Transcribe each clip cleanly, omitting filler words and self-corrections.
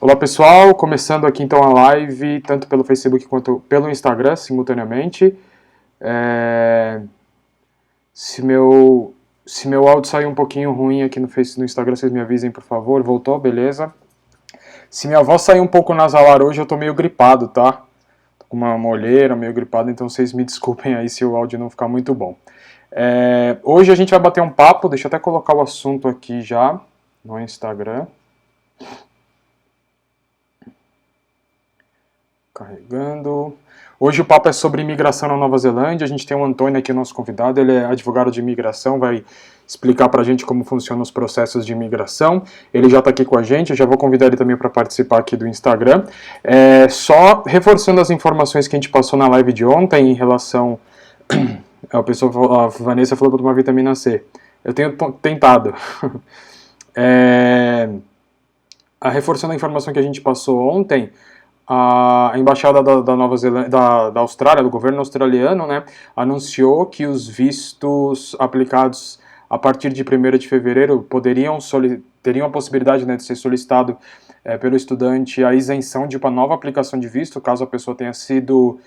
Olá pessoal, começando aqui então a live, tanto pelo Facebook quanto pelo Instagram, simultaneamente. É... Se meu áudio sair um pouquinho ruim aqui no Instagram, vocês me avisem, por favor. Voltou, beleza? Se minha voz sair um pouco nasalar hoje, eu tô meio gripado, tá? Tô com uma molheira, meio gripado, então vocês me desculpem aí se o áudio não ficar muito bom. Hoje a gente vai bater um papo, deixa eu até colocar o assunto aqui já no Instagram. Carregando. Hoje o papo é sobre imigração na Nova Zelândia. A gente tem o Antônio aqui, nosso convidado. Ele é advogado de imigração, vai explicar pra gente como funcionam os processos de imigração. Ele já está aqui com a gente, eu já vou convidar ele também para participar aqui do Instagram. Só reforçando as informações que a gente passou na live de ontem em relação... a Vanessa falou para tomar vitamina C. Eu tenho tentado. Reforçando a informação que a gente passou ontem, a embaixada da Nova Zelândia, da Austrália, do governo australiano, né, anunciou que os vistos aplicados a partir de 1º de fevereiro teriam a possibilidade, né, de ser solicitado pelo estudante a isenção de uma nova aplicação de visto, caso a pessoa tenha sido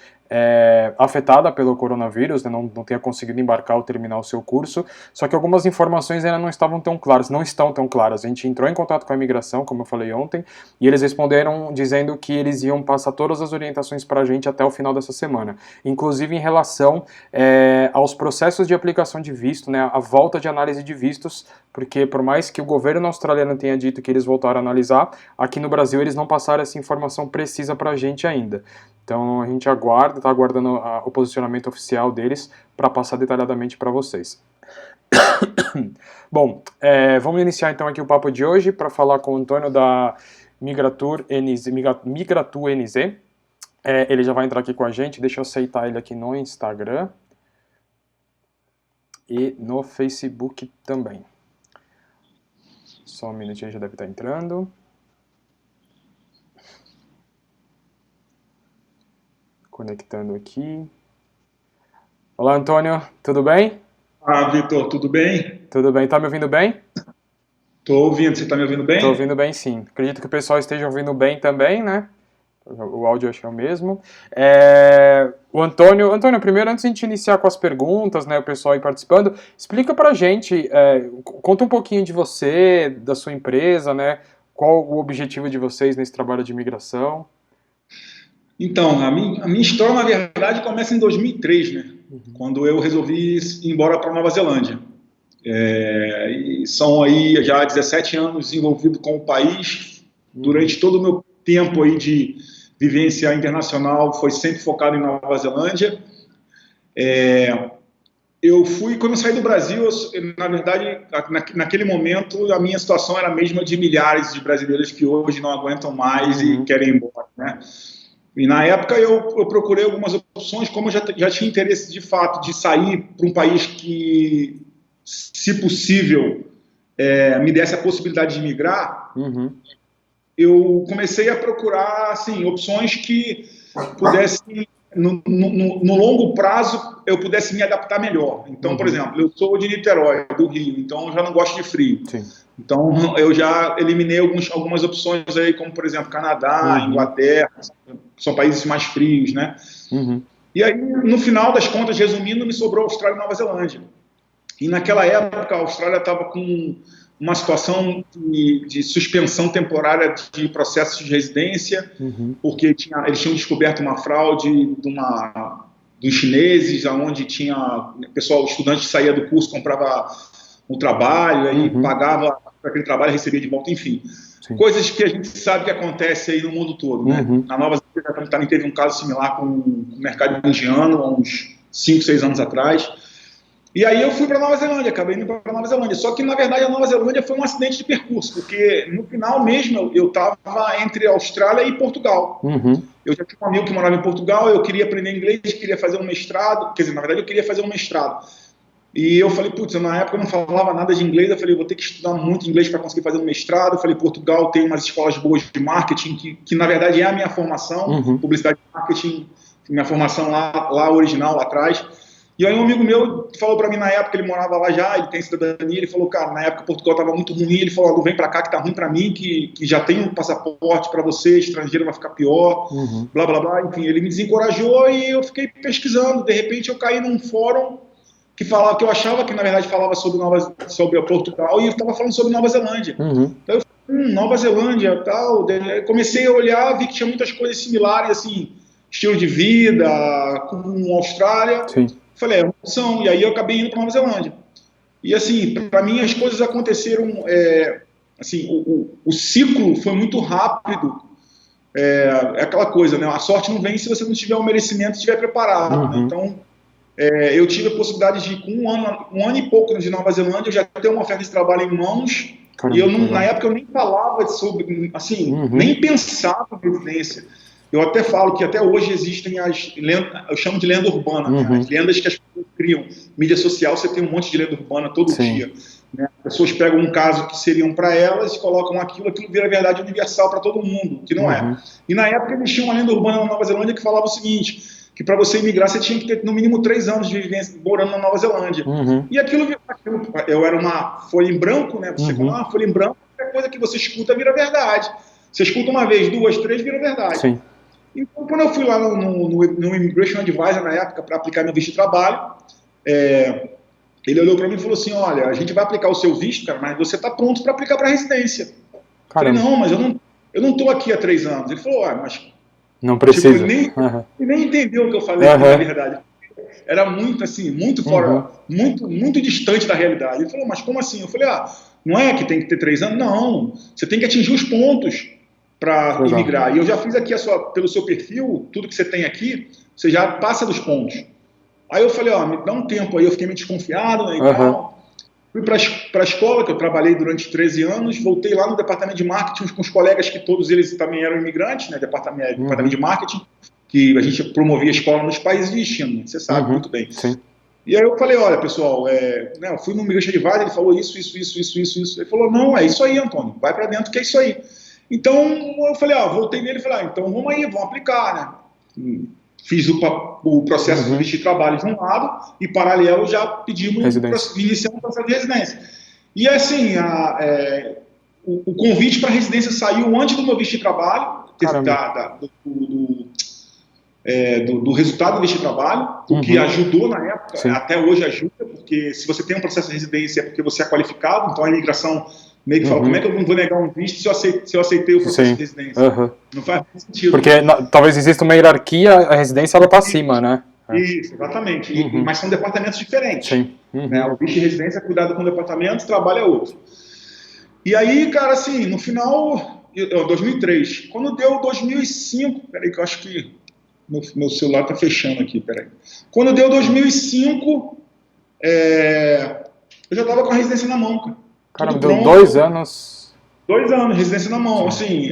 afetada pelo coronavírus, né, não tenha conseguido embarcar ou terminar o seu curso, só que algumas informações ainda não estão tão claras. A gente entrou em contato com a imigração, como eu falei ontem, e eles responderam dizendo que eles iam passar todas as orientações para a gente até o final dessa semana, inclusive em relação aos processos de aplicação de visto, né, a volta de análise de vistos, porque por mais que o governo australiano tenha dito que eles voltaram a analisar, aqui no Brasil eles não passaram essa informação precisa para a gente ainda. Então a gente está aguardando o posicionamento oficial deles para passar detalhadamente para vocês. Bom, vamos iniciar então aqui o papo de hoje para falar com o Antônio da Migratu NZ. Ele já vai entrar aqui com a gente, deixa eu aceitar ele aqui no Instagram e no Facebook também. Só um minutinho, já deve estar entrando. Conectando aqui. Olá, Antônio, tudo bem? Ah, Vitor, tudo bem? Tudo bem, tá me ouvindo bem? Tô ouvindo, você tá me ouvindo bem? Tô ouvindo bem, sim. Acredito que o pessoal esteja ouvindo bem também, né? O áudio acho que é o mesmo. O Antônio, primeiro, antes de a gente iniciar com as perguntas, né, o pessoal aí participando, explica pra gente, conta um pouquinho de você, da sua empresa, né? Qual o objetivo de vocês nesse trabalho de imigração? Então, a minha história, na verdade, começa em 2003, né? Quando eu resolvi ir embora para Nova Zelândia. E são aí já 17 anos envolvido com o país. Durante todo o meu tempo aí de vivência internacional foi sempre focado em Nova Zelândia. Quando eu saí do Brasil, na verdade, naquele momento, a minha situação era a mesma de milhares de brasileiros que hoje não aguentam mais e querem ir embora, né? E na época eu procurei algumas opções, como eu já tinha interesse de fato de sair para um país que, se possível, me desse a possibilidade de migrar, eu comecei a procurar assim, opções que pudessem, no longo prazo, eu pudesse me adaptar melhor. Então, por exemplo, eu sou de Niterói, do Rio, então eu já não gosto de frio. Sim. Então, eu já eliminei algumas opções aí, como, por exemplo, Canadá, Inglaterra, são países mais frios, né? E aí, no final das contas, resumindo, me sobrou Austrália e Nova Zelândia. E naquela época, a Austrália estava com uma situação de suspensão temporária de processos de residência, porque eles tinham descoberto uma fraude dos chineses, onde tinha pessoal, estudante saía do curso, comprava um trabalho, aí pagava para aquele trabalho, recebia de volta, enfim. Sim. Coisas que a gente sabe que acontece aí no mundo todo, né? Na Nova Zelândia também teve um caso similar com o mercado indiano, há uns 5, 6 anos atrás. E aí eu fui para Nova Zelândia, acabei indo para Nova Zelândia. Só que, na verdade, a Nova Zelândia foi um acidente de percurso, porque no final mesmo eu estava entre Austrália e Portugal. Eu já tinha um amigo que morava em Portugal, eu queria aprender inglês, queria fazer um mestrado, quer dizer, na verdade eu queria fazer um mestrado. E eu falei, putz, na época eu não falava nada de inglês, eu falei, vou ter que estudar muito inglês para conseguir fazer um mestrado. Eu falei, Portugal tem umas escolas boas de marketing, que na verdade é a minha formação, publicidade e marketing, minha formação lá original, lá atrás. E aí um amigo meu falou para mim na época, ele morava lá já, ele tem cidadania, ele falou, cara, na época Portugal estava muito ruim, ele falou, não vem para cá que tá ruim para mim, que já tem um passaporte para você, estrangeiro vai ficar pior, blá, blá, blá. Enfim, ele me desencorajou e eu fiquei pesquisando. De repente eu caí num fórum que falava, que eu achava que na verdade falava sobre Portugal, e eu estava falando sobre Nova Zelândia. Então eu falei, Nova Zelândia, tal. Comecei a olhar, vi que tinha muitas coisas similares, assim, estilo de vida, com a Austrália. Sim. Falei, é uma opção. E aí eu acabei indo para Nova Zelândia. E assim, para mim as coisas aconteceram, assim, o ciclo foi muito rápido. É aquela coisa, né? A sorte não vem se você não tiver o merecimento e estiver preparado. Né? Então, eu tive a possibilidade de, com um ano e pouco de Nova Zelândia, eu já ter uma oferta de trabalho em mãos. Caramba, e eu não, na época eu nem falava sobre, assim, nem pensava em residência. Eu até falo que até hoje existem as lendas, eu chamo de lenda urbana, né? As lendas que as pessoas criam. Mídia social, você tem um monte de lenda urbana todo dia. Né? As pessoas pegam um caso que seriam para elas e colocam aquilo vira verdade universal para todo mundo, que não é. E na época existia uma lenda urbana na Nova Zelândia que falava o seguinte, que para você imigrar você tinha que ter no mínimo 3 anos de vivência morando na Nova Zelândia. E aquilo eu era uma folha em branco, né? Você fala, uma folha em branco, qualquer coisa que você escuta vira verdade. Você escuta uma vez, 2, 3, vira verdade. Sim. Então, quando eu fui lá no Immigration Advisor, na época, para aplicar meu visto de trabalho, ele olhou para mim e falou assim, olha, a gente vai aplicar o seu visto, cara, mas você está pronto para aplicar para residência. Caramba. Eu falei, não, mas eu não estou aqui há 3 anos. Ele falou, mas... Não precisa. Tipo, ele nem entendeu o que eu falei, na verdade. Era muito, assim, muito fora, muito distante da realidade. Ele falou, mas como assim? Eu falei, não é que tem que ter 3 anos? Não, você tem que atingir os pontos para imigrar. E eu já fiz aqui pelo seu perfil, tudo que você tem aqui, você já passa dos pontos. Aí eu falei, me dá um tempo aí, eu fiquei meio desconfiado, né, então, fui para a escola, que eu trabalhei durante 13 anos, voltei lá no departamento de marketing com os colegas que todos eles também eram imigrantes, né, departamento de marketing, que a gente promovia a escola nos países de destino, você sabe muito bem. Sim. E aí eu falei, olha, pessoal, eu fui no Immigration Advisor, ele falou isso. Ele falou, não, é isso aí, Antônio, vai para dentro que é isso aí. Então, eu falei, voltei nele e falei, então vamos aí, vamos aplicar, né? Fiz o processo de visto de trabalho de um lado e, paralelo, já pedimos iniciar um processo de residência. E, assim, o convite para a residência saiu antes do meu visto de trabalho, do resultado do visto de trabalho, o que ajudou na época, até hoje ajuda, porque se você tem um processo de residência é porque você é qualificado, então a imigração meio que fala, como é que eu não vou negar um visto se eu aceitei o processo de residência? Não faz sentido. Porque talvez exista uma hierarquia, a residência ela está acima, né? Isso, exatamente. Mas são departamentos diferentes. Né? O visto de residência é cuidado com departamento, trabalho é outro. E aí, cara, assim, no final, 2003, quando deu 2005, peraí que eu acho que meu celular tá fechando aqui, peraí. Quando deu 2005, eu já tava com a residência na mão, cara. Caramba, deu 2 anos. 2 anos, residência na mão. Assim,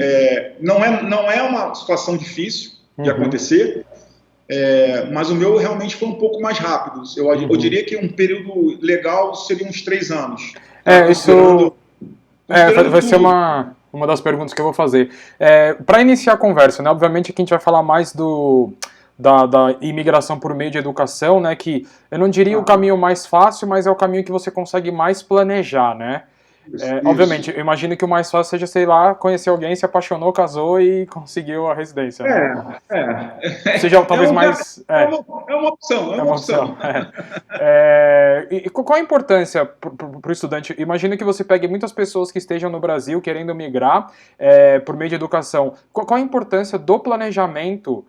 não é uma situação difícil de acontecer, mas o meu realmente foi um pouco mais rápido. Eu diria que um período legal seria uns 3 anos. Isso vai ser uma das perguntas que eu vou fazer. Para iniciar a conversa, né, obviamente aqui a gente vai falar mais da imigração por meio de educação, né, que eu não diria o caminho mais fácil, mas é o caminho que você consegue mais planejar, né? Obviamente, eu imagino que o mais fácil seja, sei lá, conhecer alguém, se apaixonou, casou e conseguiu a residência. Seja talvez mais... É uma opção. E qual a importância para o estudante? Imagina que você pegue muitas pessoas que estejam no Brasil querendo migrar por meio de educação. Qual a importância do planejamento?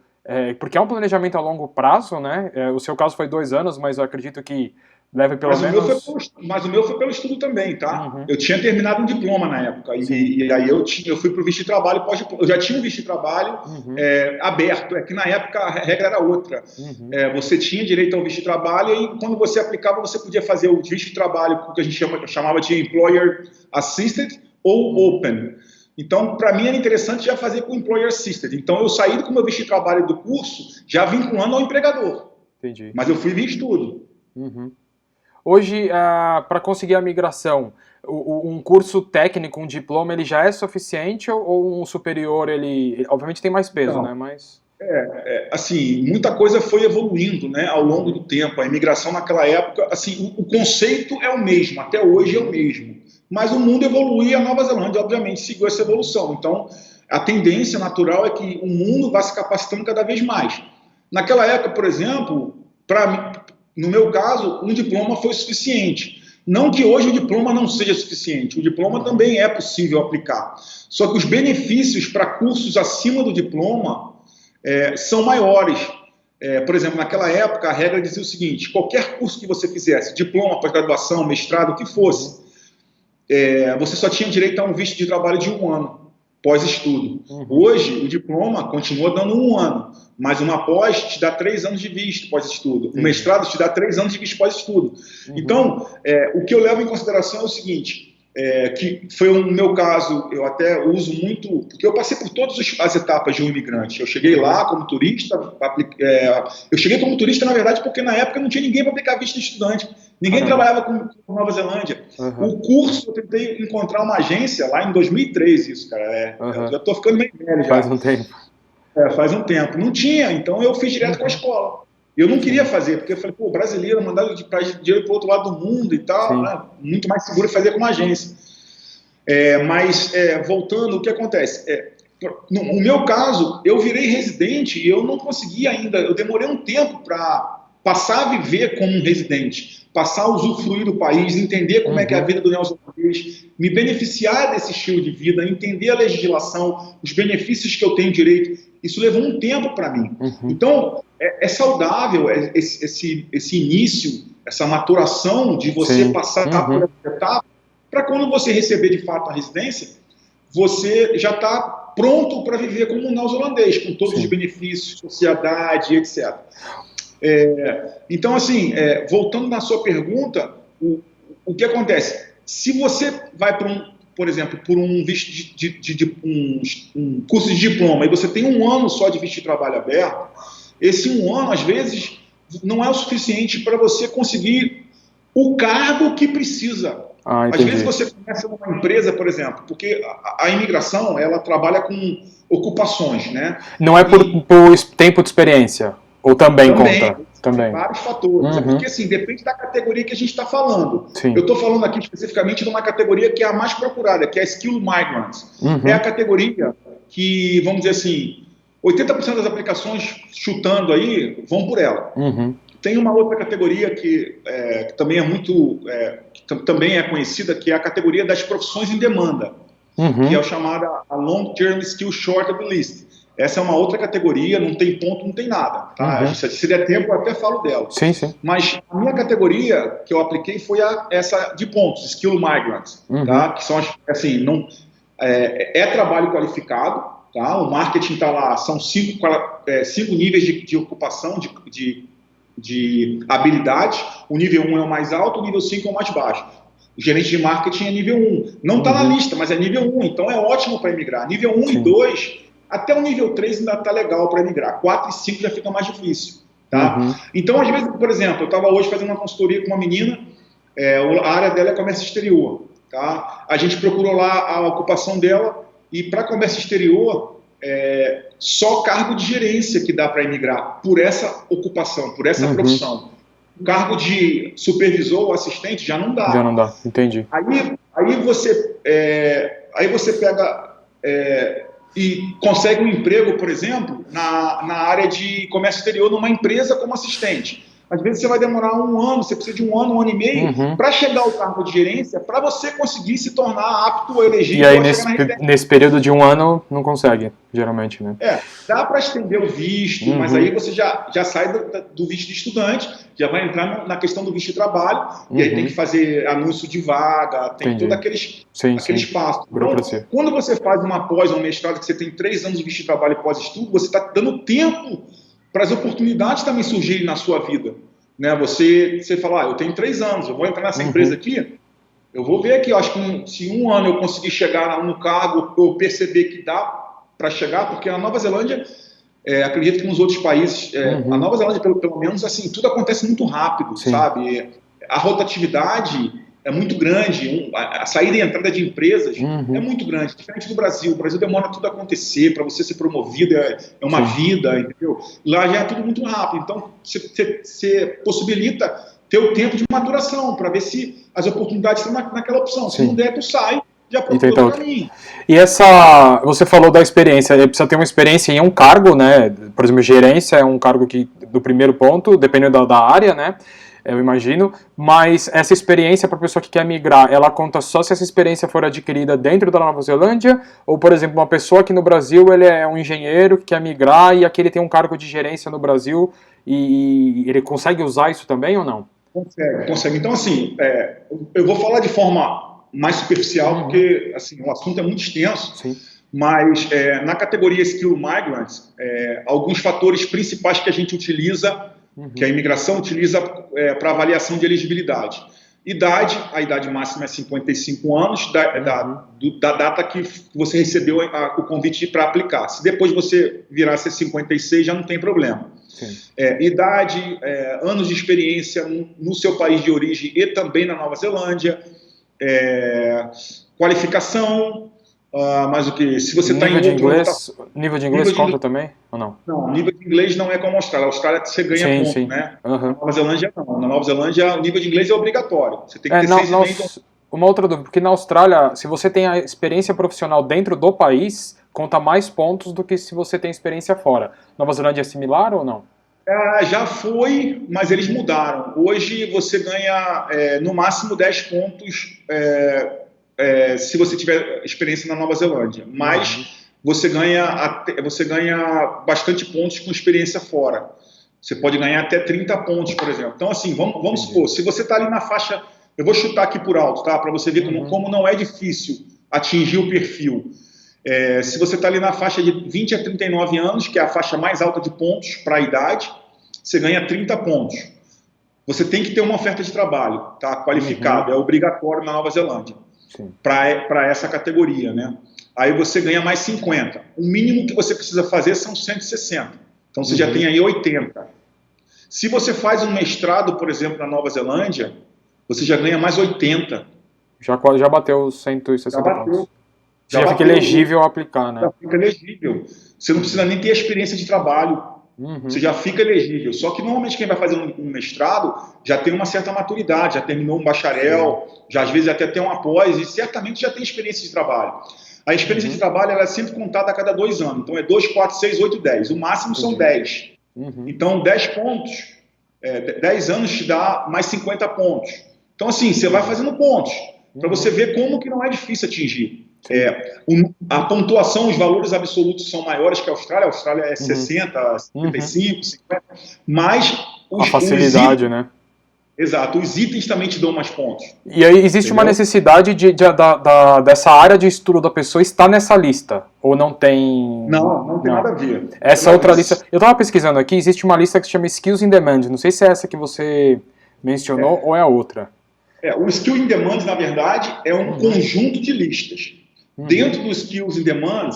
Porque é um planejamento a longo prazo, né? O seu caso foi 2 anos, mas eu acredito que leve pelo menos... Mas o meu foi pelo estudo também, tá? Eu tinha terminado um diploma na época, e aí eu fui para o visto de trabalho pós-diploma. Eu já tinha um visto de trabalho aberto, que na época a regra era outra. Você tinha direito ao visto de trabalho, e aí, quando você aplicava, você podia fazer o visto de trabalho, que a gente chamava de Employer Assisted ou Open. Então, para mim, era interessante já fazer com o Employer Assisted. Então, eu saí com o meu visto de trabalho do curso, já vinculando ao empregador. Entendi. Mas eu fui vir estudo. Hoje, para conseguir a migração, um curso técnico, um diploma, ele já é suficiente ou um superior, ele obviamente tem mais peso, né? Mas... Assim, muita coisa foi evoluindo, né, ao longo do tempo. A imigração naquela época, assim, o conceito é o mesmo, até hoje é o mesmo. Mas o mundo evolui e a Nova Zelândia, obviamente, seguiu essa evolução. Então, a tendência natural é que o mundo vá se capacitando cada vez mais. Naquela época, por exemplo, no meu caso, um diploma foi suficiente. Não que hoje o diploma não seja suficiente, o diploma também é possível aplicar. Só que os benefícios para cursos acima do diploma são maiores. Por exemplo, naquela época, a regra dizia o seguinte: qualquer curso que você fizesse, diploma, pós-graduação, mestrado, o que fosse, você só tinha direito a um visto de trabalho de 1 ano, pós-estudo. Hoje, o diploma continua dando 1 ano, mas uma pós te dá 3 anos de visto pós-estudo. O mestrado te dá 3 anos de visto pós-estudo. Então, o que eu levo em consideração é o seguinte, que foi no meu caso, eu até uso muito, porque eu passei por todas as etapas de um imigrante. Eu cheguei lá como turista, eu cheguei como turista, na verdade, porque na época não tinha ninguém para aplicar visto de estudante. Ninguém trabalhava com Nova Zelândia. O curso, eu tentei encontrar uma agência lá em 2003, isso, cara. Eu já estou ficando meio velho já. Faz um tempo. Faz um tempo. Não tinha, então eu fiz direto com a escola. Eu não queria fazer, porque eu falei, pô, brasileiro, mandar dinheiro para o outro lado do mundo e tal, né? Muito mais seguro fazer com uma agência. Mas, voltando, o que acontece? No meu caso, eu virei residente e eu não consegui ainda, eu demorei um tempo para passar a viver como um residente, passar a usufruir do país, entender como é que é a vida do neozelandês, me beneficiar desse estilo de vida, entender a legislação, os benefícios que eu tenho direito. Isso levou um tempo para mim. Então, é saudável esse início, essa maturação de você passar por essa etapa, para quando você receber de fato a residência, você já está pronto para viver como um neozelandês, com todos os benefícios, sociedade, etc. Então, assim, voltando na sua pergunta, o que acontece? Se você vai para por exemplo, por um visto um curso de diploma, e você tem 1 ano só de visto de trabalho aberto, esse 1 ano, às vezes, não é o suficiente para você conseguir o cargo que precisa. Às vezes você começa numa empresa, por exemplo, porque a imigração, ela trabalha com ocupações, né? Não é por tempo de experiência? Ou também conta? Tem vários fatores. Porque, assim, depende da categoria que a gente está falando. Eu estou falando aqui especificamente de uma categoria que é a mais procurada, que é a Skilled Migrants. É a categoria que, vamos dizer assim, 80% das aplicações, chutando aí, vão por ela. Tem uma outra categoria que também é muito, também é conhecida, que é a categoria das profissões em demanda, que é o chamada a Long Term Skill Shortage List. Essa é uma outra categoria, não tem ponto, não tem nada. Tá? Se der tempo, eu até falo dela. Mas a minha categoria que eu apliquei foi essa de pontos, Skilled Migrants, tá? Que são, assim, trabalho qualificado, tá? O marketing está lá, são 5 níveis de ocupação, de habilidade. O nível 1 é o mais alto, o nível 5 é o mais baixo. O gerente de marketing é nível 1. Não está na lista, mas é nível 1, então é ótimo para emigrar. Nível 1 e 2... Até o nível 3 ainda está legal para emigrar. 4 e 5 já fica mais difícil. Tá? Então, às vezes, por exemplo, eu estava hoje fazendo uma consultoria com uma menina, a área dela é comércio exterior. Tá? A gente procurou lá a ocupação dela e para comércio exterior, só cargo de gerência que dá para emigrar por essa ocupação, por essa profissão. O cargo de supervisor ou assistente já não dá. Já não dá, entendi. Aí você pega... e consegue um emprego, por exemplo, na área de comércio exterior, numa empresa como assistente. Às vezes você vai demorar 1 ano, você precisa de 1 ano, 1 ano e meio, para chegar ao cargo de gerência, para você conseguir se tornar apto ou elegível. E aí, nesse período de 1 ano, não consegue, geralmente, né? Dá para estender o visto, mas aí você já sai do visto de estudante, já vai entrar na questão do visto de trabalho, e aí tem que fazer anúncio de vaga, tem todo aquele espaço. Então, quando você faz uma pós ou um mestrado, que você tem 3 anos de visto de trabalho e pós-estudo, você está dando tempo para as oportunidades também surgirem na sua vida. Né? Você fala, eu tenho 3 anos, eu vou entrar nessa empresa aqui, eu vou ver aqui, eu acho que se 1 ano eu conseguir chegar no cargo, eu perceber que dá para chegar, porque a Nova Zelândia, acredito que nos outros países, a Nova Zelândia, pelo menos, assim, tudo acontece muito rápido, sabe? A rotatividade, é muito grande, a saída e entrada de empresas é muito grande, diferente do Brasil. O Brasil demora tudo a acontecer, para você ser promovido é uma vida, entendeu? Lá já é tudo muito rápido, então você possibilita ter o tempo de maturação, para ver se as oportunidades estão naquela opção. Se não der, tu sai, já procura outro caminho. E você falou da experiência, precisa ter uma experiência em um cargo, né? Por exemplo, gerência é um cargo que, do primeiro ponto, dependendo da área, né? Eu imagino, mas essa experiência para a pessoa que quer migrar, ela conta só se essa experiência for adquirida dentro da Nova Zelândia, ou, por exemplo, uma pessoa aqui no Brasil, ele é um engenheiro que quer migrar e aqui ele tem um cargo de gerência no Brasil, e ele consegue usar isso também ou não? Consegue. Então, assim, eu vou falar de forma mais superficial, porque assim, o assunto é muito extenso, mas na categoria Skill Migrants, alguns fatores principais que a gente utiliza, que a imigração utiliza para avaliação de elegibilidade. Idade, a idade máxima é 55 anos, da data que você recebeu o convite para aplicar. Se depois você virar a ser 56, já não tem problema. Idade, anos de experiência no seu país de origem e também na Nova Zelândia, qualificação, mas o que? Se você está em nível de inglês conta também ou não? Não, nível de inglês não é como a Austrália. A Austrália você ganha ponto, né? Na Nova Zelândia não. Na Nova Zelândia o nível de inglês é obrigatório. Você tem que ter uma outra dúvida, porque na Austrália, se você tem a experiência profissional dentro do país, conta mais pontos do que se você tem experiência fora. Nova Zelândia é similar ou não? Já foi, mas eles mudaram. Hoje você ganha no máximo 10 pontos se você tiver experiência na Nova Zelândia, mas você ganha bastante pontos com experiência fora. Você pode ganhar até 30 pontos, por exemplo. Então, assim, vamos supor, se você está ali na faixa, eu vou chutar aqui por alto, tá? Para você ver como não é difícil atingir o perfil. Se você está ali na faixa de 20 a 39 anos, que é a faixa mais alta de pontos para a idade, você ganha 30 pontos. Você tem que ter uma oferta de trabalho, tá? Qualificado, é obrigatório na Nova Zelândia, para essa categoria, né? Aí você ganha mais 50. O mínimo que você precisa fazer são 160. Então você já tem aí 80. Se você faz um mestrado, por exemplo, na Nova Zelândia, você já ganha mais 80. Já bateu os 160 pontos. Já fica elegível a aplicar, né? Já fica elegível. Você não precisa nem ter experiência de trabalho. Você já fica elegível. Só que normalmente quem vai fazer um mestrado já tem uma certa maturidade, já terminou um bacharel, já às vezes até tem um pós e certamente já tem experiência de trabalho. A experiência de trabalho ela é sempre contada a cada 2 anos. Então é 2, 4, 6, 8, 10. O máximo são 10. Então 10 pontos, 10 anos te dá mais 50 pontos. Então assim, você vai fazendo pontos para você ver como que não é difícil atingir. A pontuação, os valores absolutos são maiores que a Austrália. A Austrália é 60, 55, 50. Mas a facilidade, né? Exato, os itens também te dão mais pontos. E aí existe uma necessidade dessa área de estudo da pessoa estar nessa lista? Ou não tem... Não tem nada a ver. Essa outra lista... Eu estava pesquisando aqui, existe uma lista que se chama Skills in Demand. Não sei se é essa que você mencionou ou é a outra. O Skill in Demand, na verdade, é um conjunto de listas. Dentro do Skills in Demand,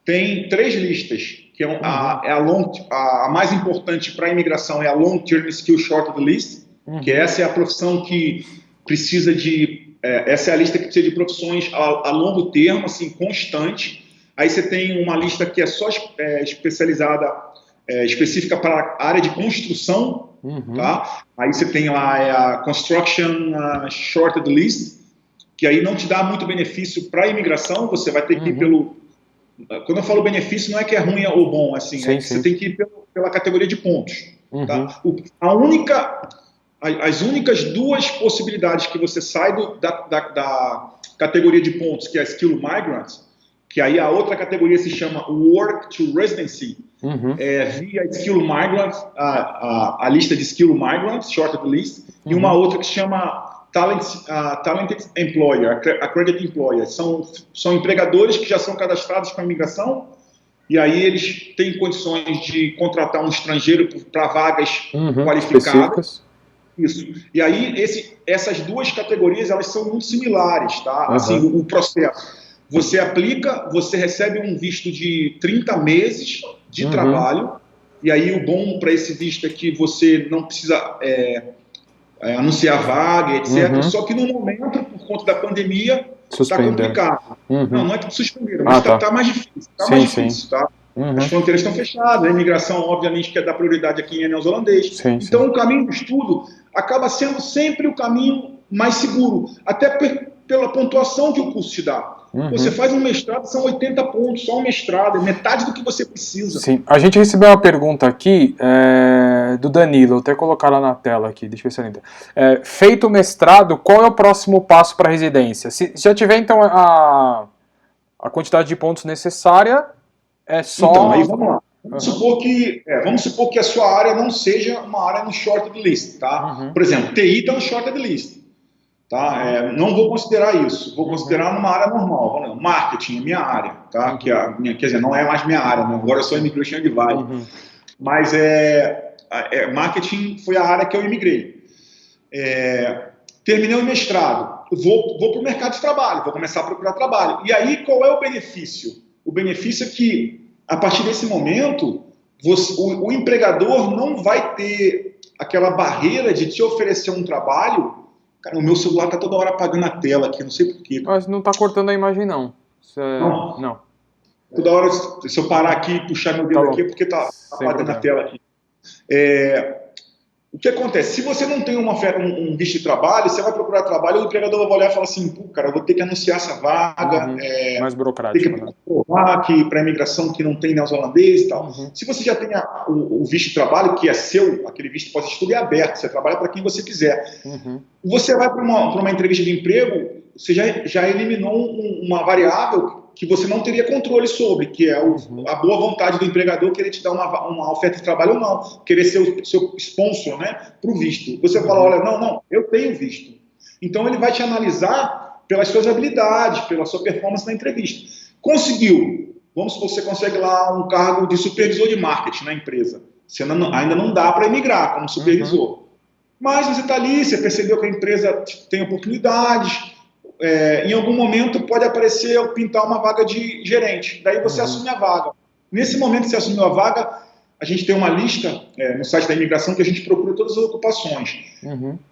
tem 3 listas, que a mais importante para a imigração é a Long Term Skill Shorted List, que essa é a profissão que precisa de... essa é a lista que precisa de profissões a longo termo, assim, constante. Aí você tem uma lista que é só especializada, específica para a área de construção, tá? Aí você tem lá a Construction Shorted List, que aí não te dá muito benefício para a imigração, você vai ter que ir pelo... Quando eu falo benefício, não é que é ruim ou bom, assim, você tem que ir pela categoria de pontos. Tá? As únicas 2 possibilidades que você sai da categoria de pontos, que é a Skill Migrants, que aí a outra categoria se chama Work to Residency, via Skill Migrants, a lista de Skill Migrants, Shorted List, e uma outra que se chama Talented Employer, Accredited Employer. São empregadores que já são cadastrados com a imigração e aí eles têm condições de contratar um estrangeiro para vagas qualificadas. Isso. E aí essas 2 categorias elas são muito similares, tá? Assim, o processo. Você aplica, você recebe um visto de 30 meses de trabalho, e aí o bom para esse visto é que você não precisa anunciar vaga, etc. Só que no momento, por conta da pandemia, está complicado. Não é que suspenderam, mas está mais difícil. Está mais difícil, tá? As fronteiras estão fechadas, a imigração, obviamente, quer dar prioridade a quem é neozelandês. Então, o caminho do estudo acaba sendo sempre o caminho mais seguro, até pela pontuação que o curso te dá. Você faz um mestrado, são 80 pontos, só um mestrado, é metade do que você precisa. Sim, a gente recebeu uma pergunta aqui do Danilo, vou até colocar lá na tela aqui, deixa eu ver se eu entendo. Feito o mestrado, qual é o próximo passo para a residência? Se já tiver, então, a quantidade de pontos necessária, é só... Então, aí vamos lá. Vamos supor que a sua área não seja uma área no shorted list, tá? Por exemplo, TI está no shorted list. Tá? Não vou considerar isso, vou considerar numa área normal. Marketing é minha área, tá? Quer dizer, não é mais minha área, né? Agora eu sou Immigration Advisor. Mas marketing foi a área que eu imigrei. Terminei o mestrado, vou para o mercado de trabalho, vou começar a procurar trabalho. E aí, qual é o benefício? O benefício é que, a partir desse momento, o empregador não vai ter aquela barreira de te oferecer um trabalho. Cara, o meu celular tá toda hora apagando a tela aqui, não sei porquê. Mas não tá cortando a imagem, não. Não. Toda hora, se eu parar aqui e puxar meu dedo aqui, é porque tá apagando a tela aqui. O que acontece? Se você não tem um visto de trabalho, você vai procurar trabalho, o empregador vai olhar e falar assim, pô, cara, eu vou ter que anunciar essa vaga. Mais burocrático, tem que provar que para a imigração que não tem neozelandês e tal. Se você já tem o visto de trabalho, que é seu, aquele visto pós-estudo é aberto, você trabalha para quem você quiser. Você vai para uma entrevista de emprego, você já eliminou uma variável que você não teria controle sobre, que é a boa vontade do empregador querer te dar uma oferta de trabalho ou não, querer ser o seu sponsor, né, para o visto. Você fala, olha, não, eu tenho visto. Então ele vai te analisar pelas suas habilidades, pela sua performance na entrevista. Conseguiu. Vamos supor que você consegue lá um cargo de supervisor de marketing na empresa. Você ainda não dá para emigrar como supervisor. Mas você está ali, você percebeu que a empresa tem oportunidades, em algum momento pode aparecer ou pintar uma vaga de gerente. Daí você assume a vaga. Nesse momento que você assumiu a vaga, a gente tem uma lista no site da imigração que a gente procura todas as ocupações.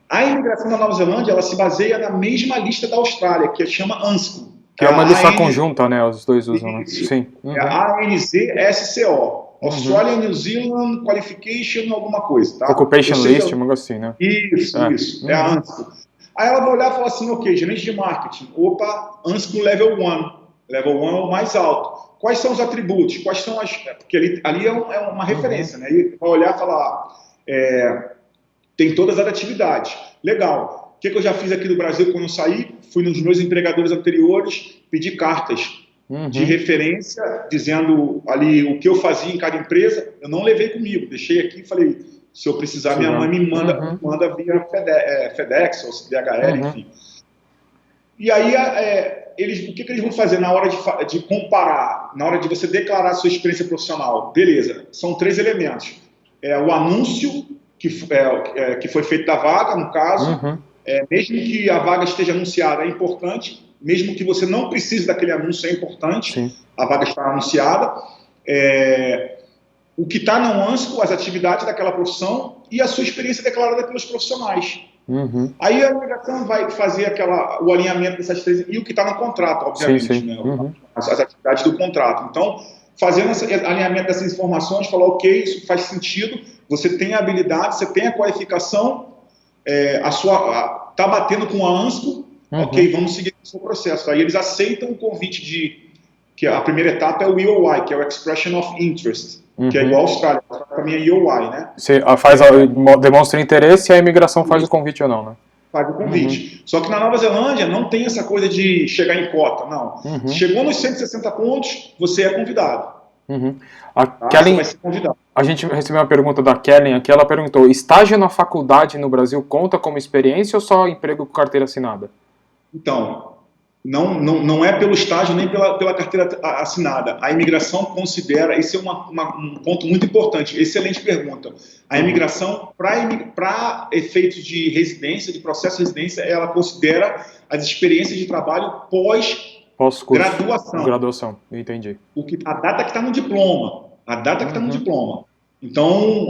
A imigração da Nova Zelândia, ela se baseia na mesma lista da Austrália, que chama ANSCO. Que é uma lista conjunta, né? Os dois usam, né? Sim. É a ANZSCO. Australian New Zealand Qualification alguma coisa, tá? Occupation List, algo assim, né? Isso. É a ANSCO. Aí ela vai olhar e falar assim, ok, gerente de marketing, opa, ANSCO Level 1. Level 1 é o mais alto. Quais são os atributos? Quais são as... Porque ali é uma referência, né? E vai olhar e falar, tem todas as atividades. Legal. O que eu já fiz aqui no Brasil quando eu saí? Fui nos meus empregadores anteriores, pedi cartas de referência, dizendo ali o que eu fazia em cada empresa. Eu não levei comigo, deixei aqui e falei, se eu precisar, minha mãe me manda via FedEx ou DHL, enfim. E aí, o que eles vão fazer na hora de comparar, na hora de você declarar a sua experiência profissional? Beleza, são 3 elementos. O anúncio, que foi feito da vaga, no caso, mesmo que a vaga esteja anunciada, é importante, mesmo que você não precise daquele anúncio, é importante, a vaga está anunciada. O que está no ANSCO, as atividades daquela profissão e a sua experiência declarada pelos profissionais. Aí a imigração vai fazer o alinhamento dessas 3 e o que está no contrato, obviamente, né? As atividades do contrato. Então, fazendo esse alinhamento dessas informações, falar, ok, isso faz sentido, você tem a habilidade, você tem a qualificação, está batendo com a ANSCO, ok, vamos seguir o seu processo. Aí eles aceitam o convite que a primeira etapa é o EOI, que é o Expression of Interest, que é igual à Austrália, também é EOI, né? Você demonstra interesse e a imigração faz o convite ou não, né? Faz o convite. Só que na Nova Zelândia não tem essa coisa de chegar em cota, não. Chegou nos 160 pontos, você é convidado. Kellen, você vai ser convidado. A gente recebeu uma pergunta da Kellen aqui, ela perguntou, estágio na faculdade no Brasil conta como experiência ou só emprego com carteira assinada? Então, não é pelo estágio nem pela carteira assinada. A imigração considera, esse é um ponto muito importante, excelente pergunta. A imigração, para efeitos de residência, de processo de residência, ela considera as experiências de trabalho pós-graduação. Graduação, entendi. A data que está no diploma. Então,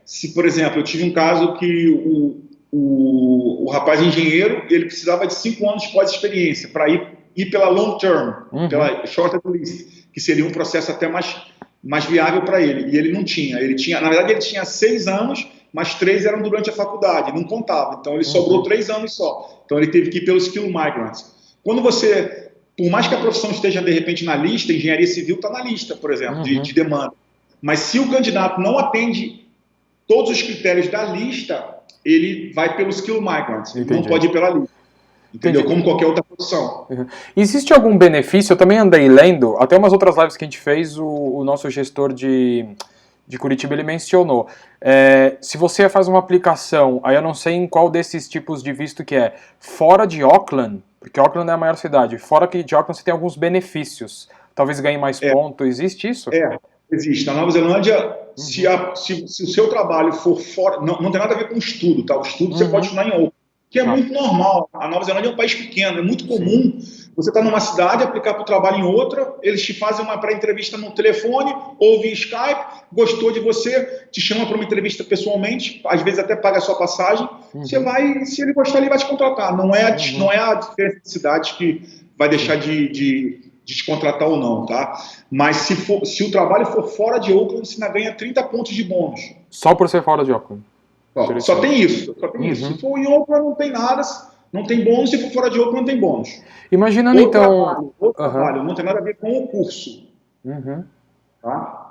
se, por exemplo, eu tive um caso que o rapaz engenheiro, ele precisava de 5 anos de pós-experiência para ir pela long term, pela short list, que seria um processo até mais viável para ele. E ele não tinha. Na verdade, ele tinha 6 anos, mas 3 eram durante a faculdade, não contava. Então, ele sobrou 3 anos só. Então, ele teve que ir pelo Skill Migrants. Quando você, por mais que a profissão esteja, de repente, na lista, engenharia civil está na lista, por exemplo, de demanda. Mas se o candidato não atende todos os critérios da lista, ele vai pelo Skill Migrants, não pode ir pela lista. Entendeu? Como qualquer outra profissão. Existe algum benefício? Eu também andei lendo, até umas outras lives que a gente fez, o nosso gestor de Curitiba, ele mencionou. Se você faz uma aplicação, aí eu não sei em qual desses tipos de visto que é, fora de Auckland, porque Auckland é a maior cidade, fora de Auckland você tem alguns benefícios, talvez ganhe mais ponto, existe isso? Existe. Na Nova Zelândia, se o seu trabalho for fora, não tem nada a ver com estudo, tá? O estudo você pode estudar em Auckland, que é muito normal. A Nova Zelândia é um país pequeno, é muito comum você estar numa cidade, aplicar para o trabalho em outra, eles te fazem uma pré-entrevista no telefone ou via Skype, gostou de você, te chama para uma entrevista pessoalmente, às vezes até paga a sua passagem, você vai, se ele gostar, ele vai te contratar. Não é a diferença de cidade que vai deixar de te contratar ou não, tá? Mas se o trabalho for fora de Auckland, você ainda ganha 30 pontos de bônus. Só por ser fora de Auckland? Só tem isso. Se for em Auckland, não tem nada, não tem bônus. Se for fora de Auckland, não tem bônus. Imaginando então... O trabalho não tem nada a ver com o curso. Tá?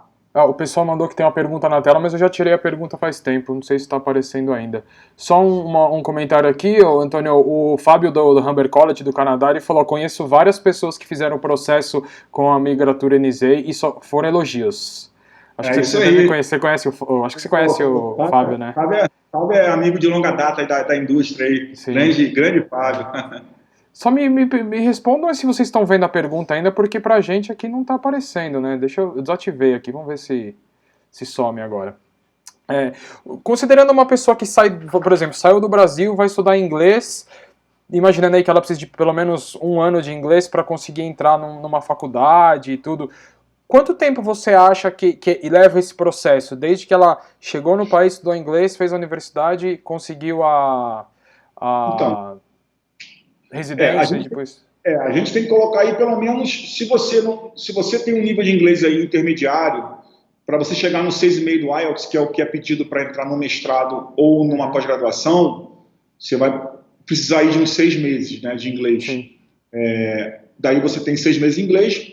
O pessoal mandou que tem uma pergunta na tela, mas eu já tirei a pergunta faz tempo, não sei se está aparecendo ainda. Só um comentário aqui, Antônio, o Fábio do Humber College do Canadá, ele falou, conheço várias pessoas que fizeram o processo com a Migratura NZ e só foram elogios. Acho que você conhece o Fábio, né? Fábio é amigo de longa data da indústria aí, grande Fábio. Só me respondam se vocês estão vendo a pergunta ainda, porque pra gente aqui não tá aparecendo, né? Deixa eu desativei aqui, vamos ver se some agora. Considerando uma pessoa que sai, por exemplo, saiu do Brasil, vai estudar inglês, imaginando aí que ela precisa de pelo menos 1 ano de inglês para conseguir entrar numa faculdade e tudo, quanto tempo você acha que leva esse processo? Desde que ela chegou no país, estudou inglês, fez a universidade, conseguiu Então, residência e depois... a gente tem que colocar aí pelo menos, se você tem um nível de inglês aí intermediário, para você chegar no 6,5 do IELTS, que é o que é pedido para entrar no mestrado ou numa pós-graduação, você vai precisar aí de uns 6 meses, né, de inglês. Daí você tem 6 meses de inglês.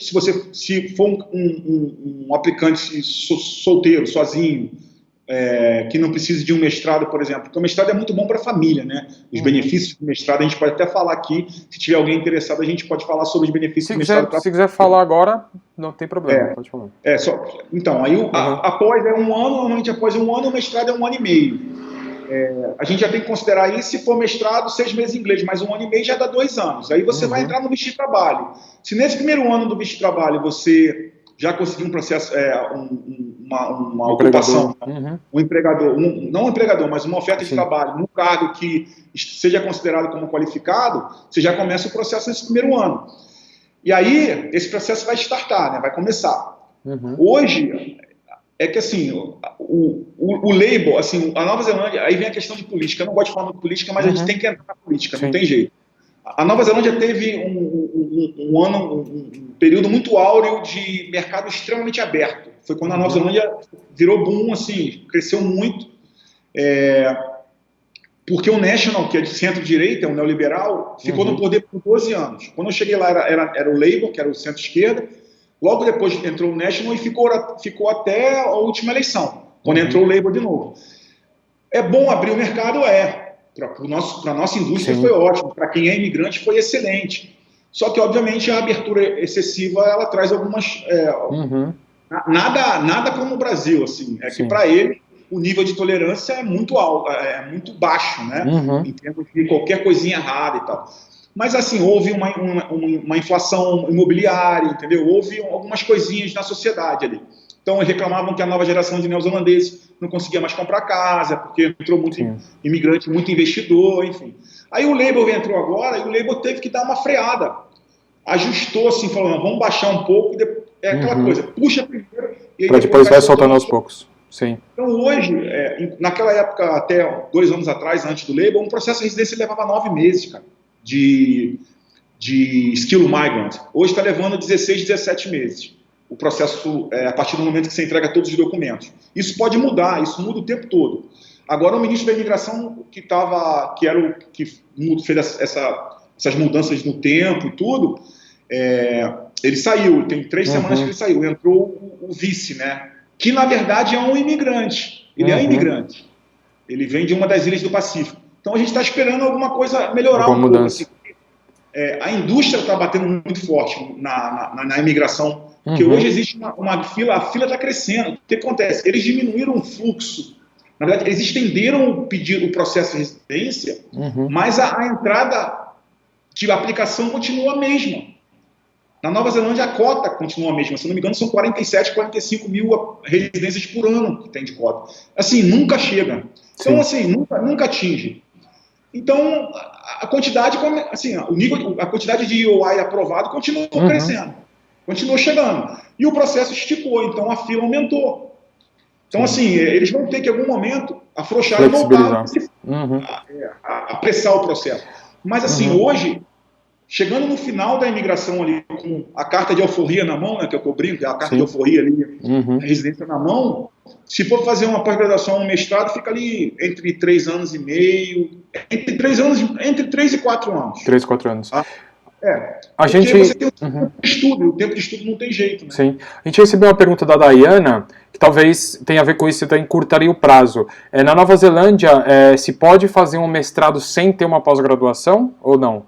Se for um aplicante solteiro, sozinho, que não precise de um mestrado, por exemplo, porque o mestrado é muito bom para a família, né? Os benefícios do mestrado, a gente pode até falar aqui, se tiver alguém interessado, a gente pode falar sobre os benefícios do mestrado. Se quiser falar agora, não tem problema, pode falar. Então, aí após 1 ano, normalmente após 1 ano, o mestrado é 1 ano e meio. A gente já tem que considerar aí, se for mestrado, 6 meses em inglês, mas 1 ano e meio já dá 2 anos. Aí você vai entrar no visto de trabalho. Se nesse primeiro ano do visto de trabalho você já conseguiu um processo, uma ocupação, um empregador, não um empregador, mas uma oferta de trabalho, num cargo que seja considerado como qualificado, você já começa o processo nesse primeiro ano. E aí, esse processo vai startar, né? Vai começar. Hoje, é que assim, o label, assim, a Nova Zelândia, aí vem a questão de política. Eu não gosto de falar de política, mas a gente tem que entrar na política, não tem jeito. A Nova Zelândia teve um período muito áureo de mercado extremamente aberto. Foi quando a Nova Zelândia virou boom, assim, cresceu muito. Porque o National, que é de centro-direita, é um neoliberal, ficou no poder por 12 anos. Quando eu cheguei lá, era o Labour, que era o centro-esquerda. Logo depois entrou o National e ficou até a última eleição, quando entrou o Labour de novo. É bom abrir o mercado? Para a nossa indústria foi ótimo, para quem é imigrante foi excelente. Só que, obviamente, a abertura excessiva, ela traz algumas... Nada como o Brasil, assim. Que para ele, o nível de tolerância é muito alto, é muito baixo, né? Em termos de qualquer coisinha errada e tal. Mas, assim, houve uma inflação imobiliária, entendeu? Houve algumas coisinhas na sociedade ali. Então, eles reclamavam que a nova geração de neozelandeses não conseguia mais comprar casa, porque entrou muito imigrante, muito investidor, enfim. Aí o Labour entrou agora e o Labour teve que dar uma freada. Ajustou, assim, falando, vamos baixar um pouco, aquela coisa, puxa primeiro... Para depois vai soltando aos poucos. Sim. Então, hoje, naquela época, até 2 anos atrás, antes do label, um processo de residência levava 9 meses, cara, de skill migrant. Hoje está levando 16, 17 meses. O processo, a partir do momento que você entrega todos os documentos. Isso pode mudar, isso muda o tempo todo. Agora, o ministro da Imigração, que era o que fez essas mudanças no tempo e tudo, ele saiu, tem 3 semanas que ele saiu, entrou o vice, né? Que, na verdade, é um imigrante. Ele é um imigrante. Ele vem de uma das ilhas do Pacífico. Então, a gente está esperando alguma coisa melhorar um pouco. Assim. A indústria está batendo muito forte na imigração, porque hoje existe uma fila, a fila está crescendo. O que acontece? Eles diminuíram o fluxo. Na verdade, eles estenderam o processo de residência, mas a entrada de aplicação continua a mesma. Na Nova Zelândia, a cota continua a mesma. Se não me engano, são 47, 45 mil residências por ano que tem de cota. Assim, nunca chega. Então, assim, nunca atinge. Então, a quantidade, assim, a quantidade de EOI aprovado continuou crescendo. Continuou chegando. E o processo esticou, então a fila aumentou. Então, assim, eles vão ter que, em algum momento, afrouxar e voltar a apressar o processo. Mas, assim, hoje, chegando no final da imigração ali, com a carta de alforria na mão, né, que eu brinco, a carta de alforria ali, a residência na mão, se for fazer uma pós-graduação, um mestrado, fica ali entre 3 anos e meio, entre 3 e 4 anos. 3, 4 anos. Tá? A gente... você tem o tempo de estudo, e o tempo de estudo não tem jeito, né? Sim. A gente recebeu uma pergunta da Dayana, que talvez tenha a ver com isso, então encurtaria o prazo. Na Nova Zelândia, se pode fazer um mestrado sem ter uma pós-graduação ou não?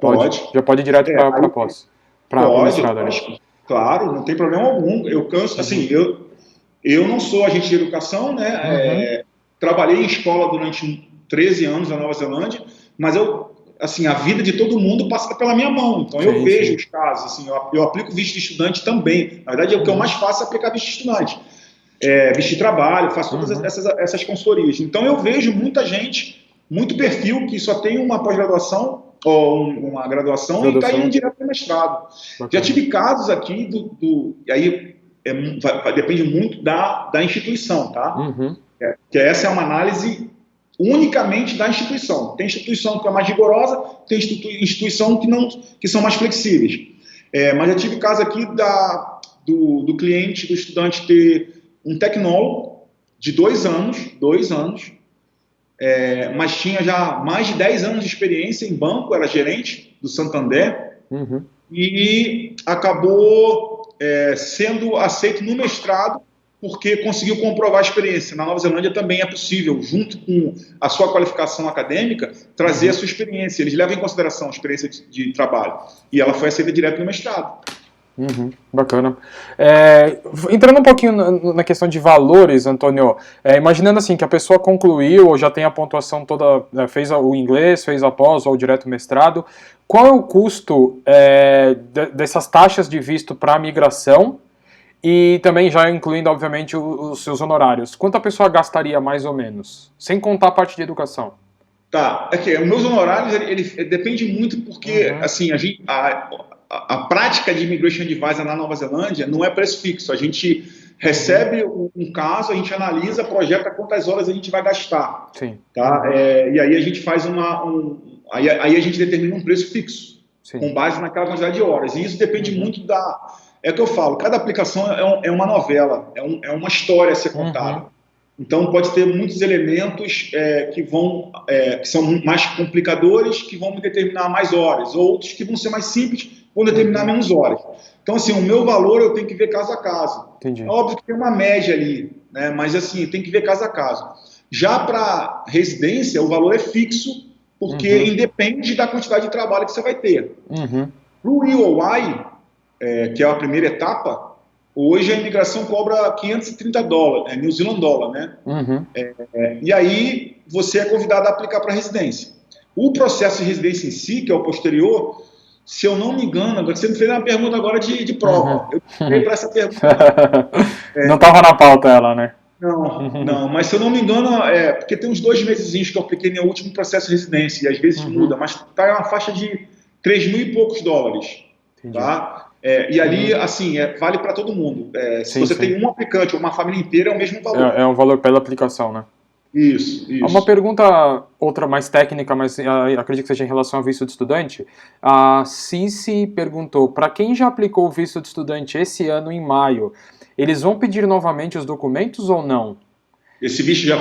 Pode. Já pode ir direto para pós? Para mestrado ali. Claro, não tem problema algum. Eu canso, assim, eu não sou agente de educação, né? Trabalhei em escola durante 13 anos na Nova Zelândia, mas assim, a vida de todo mundo passa pela minha mão, então eu vejo os casos, assim, eu aplico visto de estudante também, na verdade o que eu mais faço é aplicar visto de estudante, visto de trabalho, faço todas essas consultorias, então eu vejo muita gente, muito perfil que só tem uma pós-graduação ou uma graduação e está indo direto para o mestrado. Já tive casos aqui, e aí depende muito da instituição, tá? Que essa é uma análise unicamente da instituição. Tem instituição que é mais rigorosa, tem instituição que são mais flexíveis. Mas já tive caso aqui do cliente, do estudante ter um tecnólogo de 2 anos, mas tinha já mais de 10 anos de experiência em banco, era gerente do Santander, e acabou sendo aceito no mestrado porque conseguiu comprovar a experiência. Na Nova Zelândia também é possível, junto com a sua qualificação acadêmica, trazer a sua experiência. Eles levam em consideração a experiência de trabalho. E ela foi aceita direto no mestrado. Bacana. Entrando um pouquinho na questão de valores, Antônio, imaginando assim que a pessoa concluiu ou já tem a pontuação toda, fez o inglês, fez a pós ou direto mestrado, qual é o custo dessas taxas de visto para a migração? E também já incluindo, obviamente, os seus honorários. Quanto a pessoa gastaria, mais ou menos? Sem contar a parte de educação. Tá. Os meus honorários, ele depende muito porque, assim, a prática de Immigration Advisor na Nova Zelândia não é preço fixo. A gente recebe um caso, a gente analisa, projeta quantas horas a gente vai gastar. Sim. Tá? E aí a gente faz aí a gente determina um preço fixo, com base naquela quantidade de horas. E isso depende muito É o que eu falo, cada aplicação é uma novela, é uma história a ser contada. Então, pode ter muitos elementos que são mais complicadores, que vão me determinar mais horas, outros que vão ser mais simples, vão determinar menos horas. Então, assim, o meu valor eu tenho que ver caso a caso. Entendi. É óbvio que tem uma média ali, né? Mas, assim, tem que ver caso a caso. Já para residência, o valor é fixo, porque independe da quantidade de trabalho que você vai ter. Para o EOI, que é a primeira etapa, hoje a imigração cobra $530, New Zealand Dollar, né? E aí você é convidado a aplicar para residência. O processo de residência em si, que é o posterior, se eu não me engano, você me fez uma pergunta agora de prova. Eu fui para essa pergunta. Não estava na pauta ela, né? Não, mas se eu não me engano, porque tem uns 2 mesezinhos que eu apliquei no último processo de residência, e às vezes muda, mas está na faixa de 3 mil e poucos dólares. Tá? E ali, assim, vale para todo mundo. Se você tem um aplicante ou uma família inteira, é o mesmo valor. É um valor pela aplicação, né? Isso. Uma pergunta, outra mais técnica, mas acredito que seja em relação ao visto de estudante. A Cici perguntou, para quem já aplicou o visto de estudante esse ano em maio, eles vão pedir novamente os documentos ou não? Esse visto já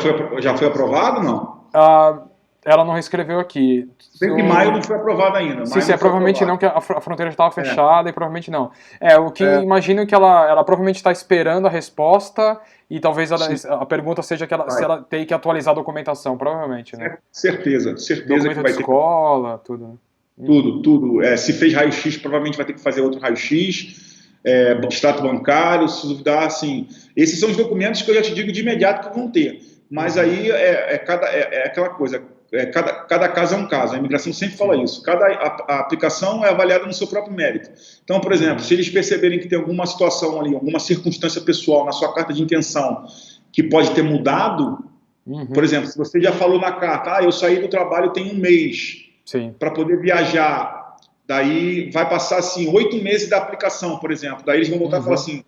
foi aprovado ou não? Ela não reescreveu aqui. Sempre que maio não foi aprovado ainda. Sim, provavelmente não, que a fronteira estava fechada e provavelmente não. Imagino que ela provavelmente está esperando a resposta e talvez a pergunta seja se ela tem que atualizar a documentação, provavelmente, né? Certeza Documento que vai de escola, tudo. Tudo. Se fez raio-x, provavelmente vai ter que fazer outro raio-x. Extrato bancário, se duvidar, assim. Esses são os documentos que eu já te digo de imediato que vão ter. Mas aí aquela coisa. Cada caso é um caso, a imigração sempre fala isso. Cada aplicação é avaliada no seu próprio mérito. Então, por exemplo, se eles perceberem que tem alguma situação ali, alguma circunstância pessoal na sua carta de intenção que pode ter mudado, por exemplo, se você já falou na carta, eu saí do trabalho tem um mês para poder viajar, daí vai passar assim 8 meses da aplicação, por exemplo, daí eles vão voltar e falar assim,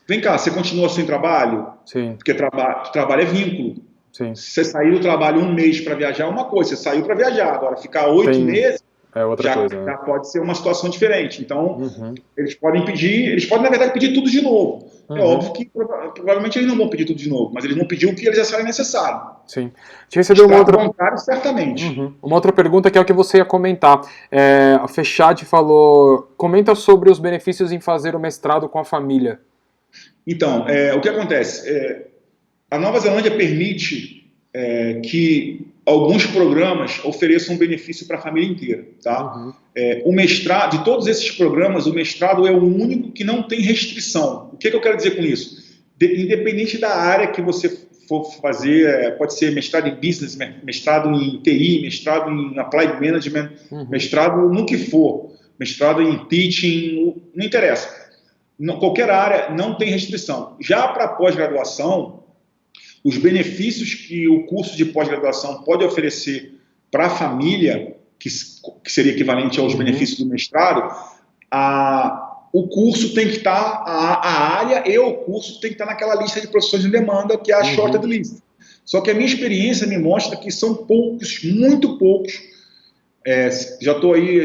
vem cá, você continua sem trabalho? Sim. Porque trabalho é vínculo. Sim. Se você sair do trabalho um mês para viajar é uma coisa, você saiu para viajar, agora ficar 8 meses outra coisa, já pode ser uma situação diferente. Então, eles podem na verdade pedir tudo de novo. É óbvio que provavelmente eles não vão pedir tudo de novo, mas eles vão pedir o que eles acharem necessário. Sim. Te recebeu uma outra bancário, certamente. Uma outra pergunta que é o que você ia comentar. A Fechade falou, comenta sobre os benefícios em fazer o mestrado com a família. Então, o que acontece? A Nova Zelândia permite que alguns programas ofereçam benefício para a família inteira. Tá? O mestrado, de todos esses programas, o mestrado é o único que não tem restrição. O que eu quero dizer com isso? Independente da área que você for fazer, pode ser mestrado em business, mestrado em TI, mestrado em applied management, mestrado no que for, mestrado em teaching, não interessa. Qualquer área não tem restrição. Já para pós-graduação, os benefícios que o curso de pós-graduação pode oferecer para a família, que seria equivalente aos benefícios do mestrado, o curso tem que estar, a área e o curso tem que estar naquela lista de profissões em demanda, que é a shorted list. Só que a minha experiência me mostra que são poucos, muito poucos. Já estou aí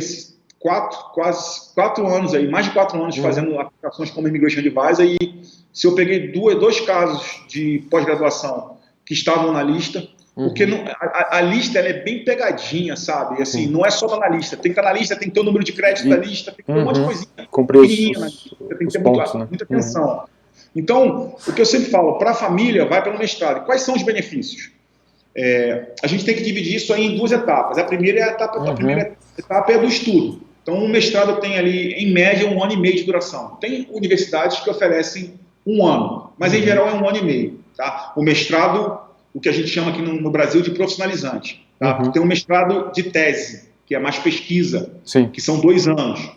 quase 4 anos, mais de 4 anos fazendo aplicações como Immigration Advisor, e se eu peguei dois casos de pós-graduação que estavam na lista, porque a lista ela é bem pegadinha, sabe? Assim, não é só estar na lista, tem que estar na lista, tem que ter o número de crédito da lista, tem que ter um monte de coisinha. Tem que ter muita atenção. Então, o que eu sempre falo, para a família, vai pelo mestrado. E quais são os benefícios? A gente tem que dividir isso aí em 2 etapas. A primeira etapa é do estudo. Então, o mestrado tem ali, em média, 1 ano e meio de duração. Tem universidades que oferecem 1 ano, mas em geral é 1 ano e meio. Tá? O mestrado, o que a gente chama aqui no Brasil de profissionalizante. Tá? Tem um mestrado de tese, que é mais pesquisa, que são 2 anos.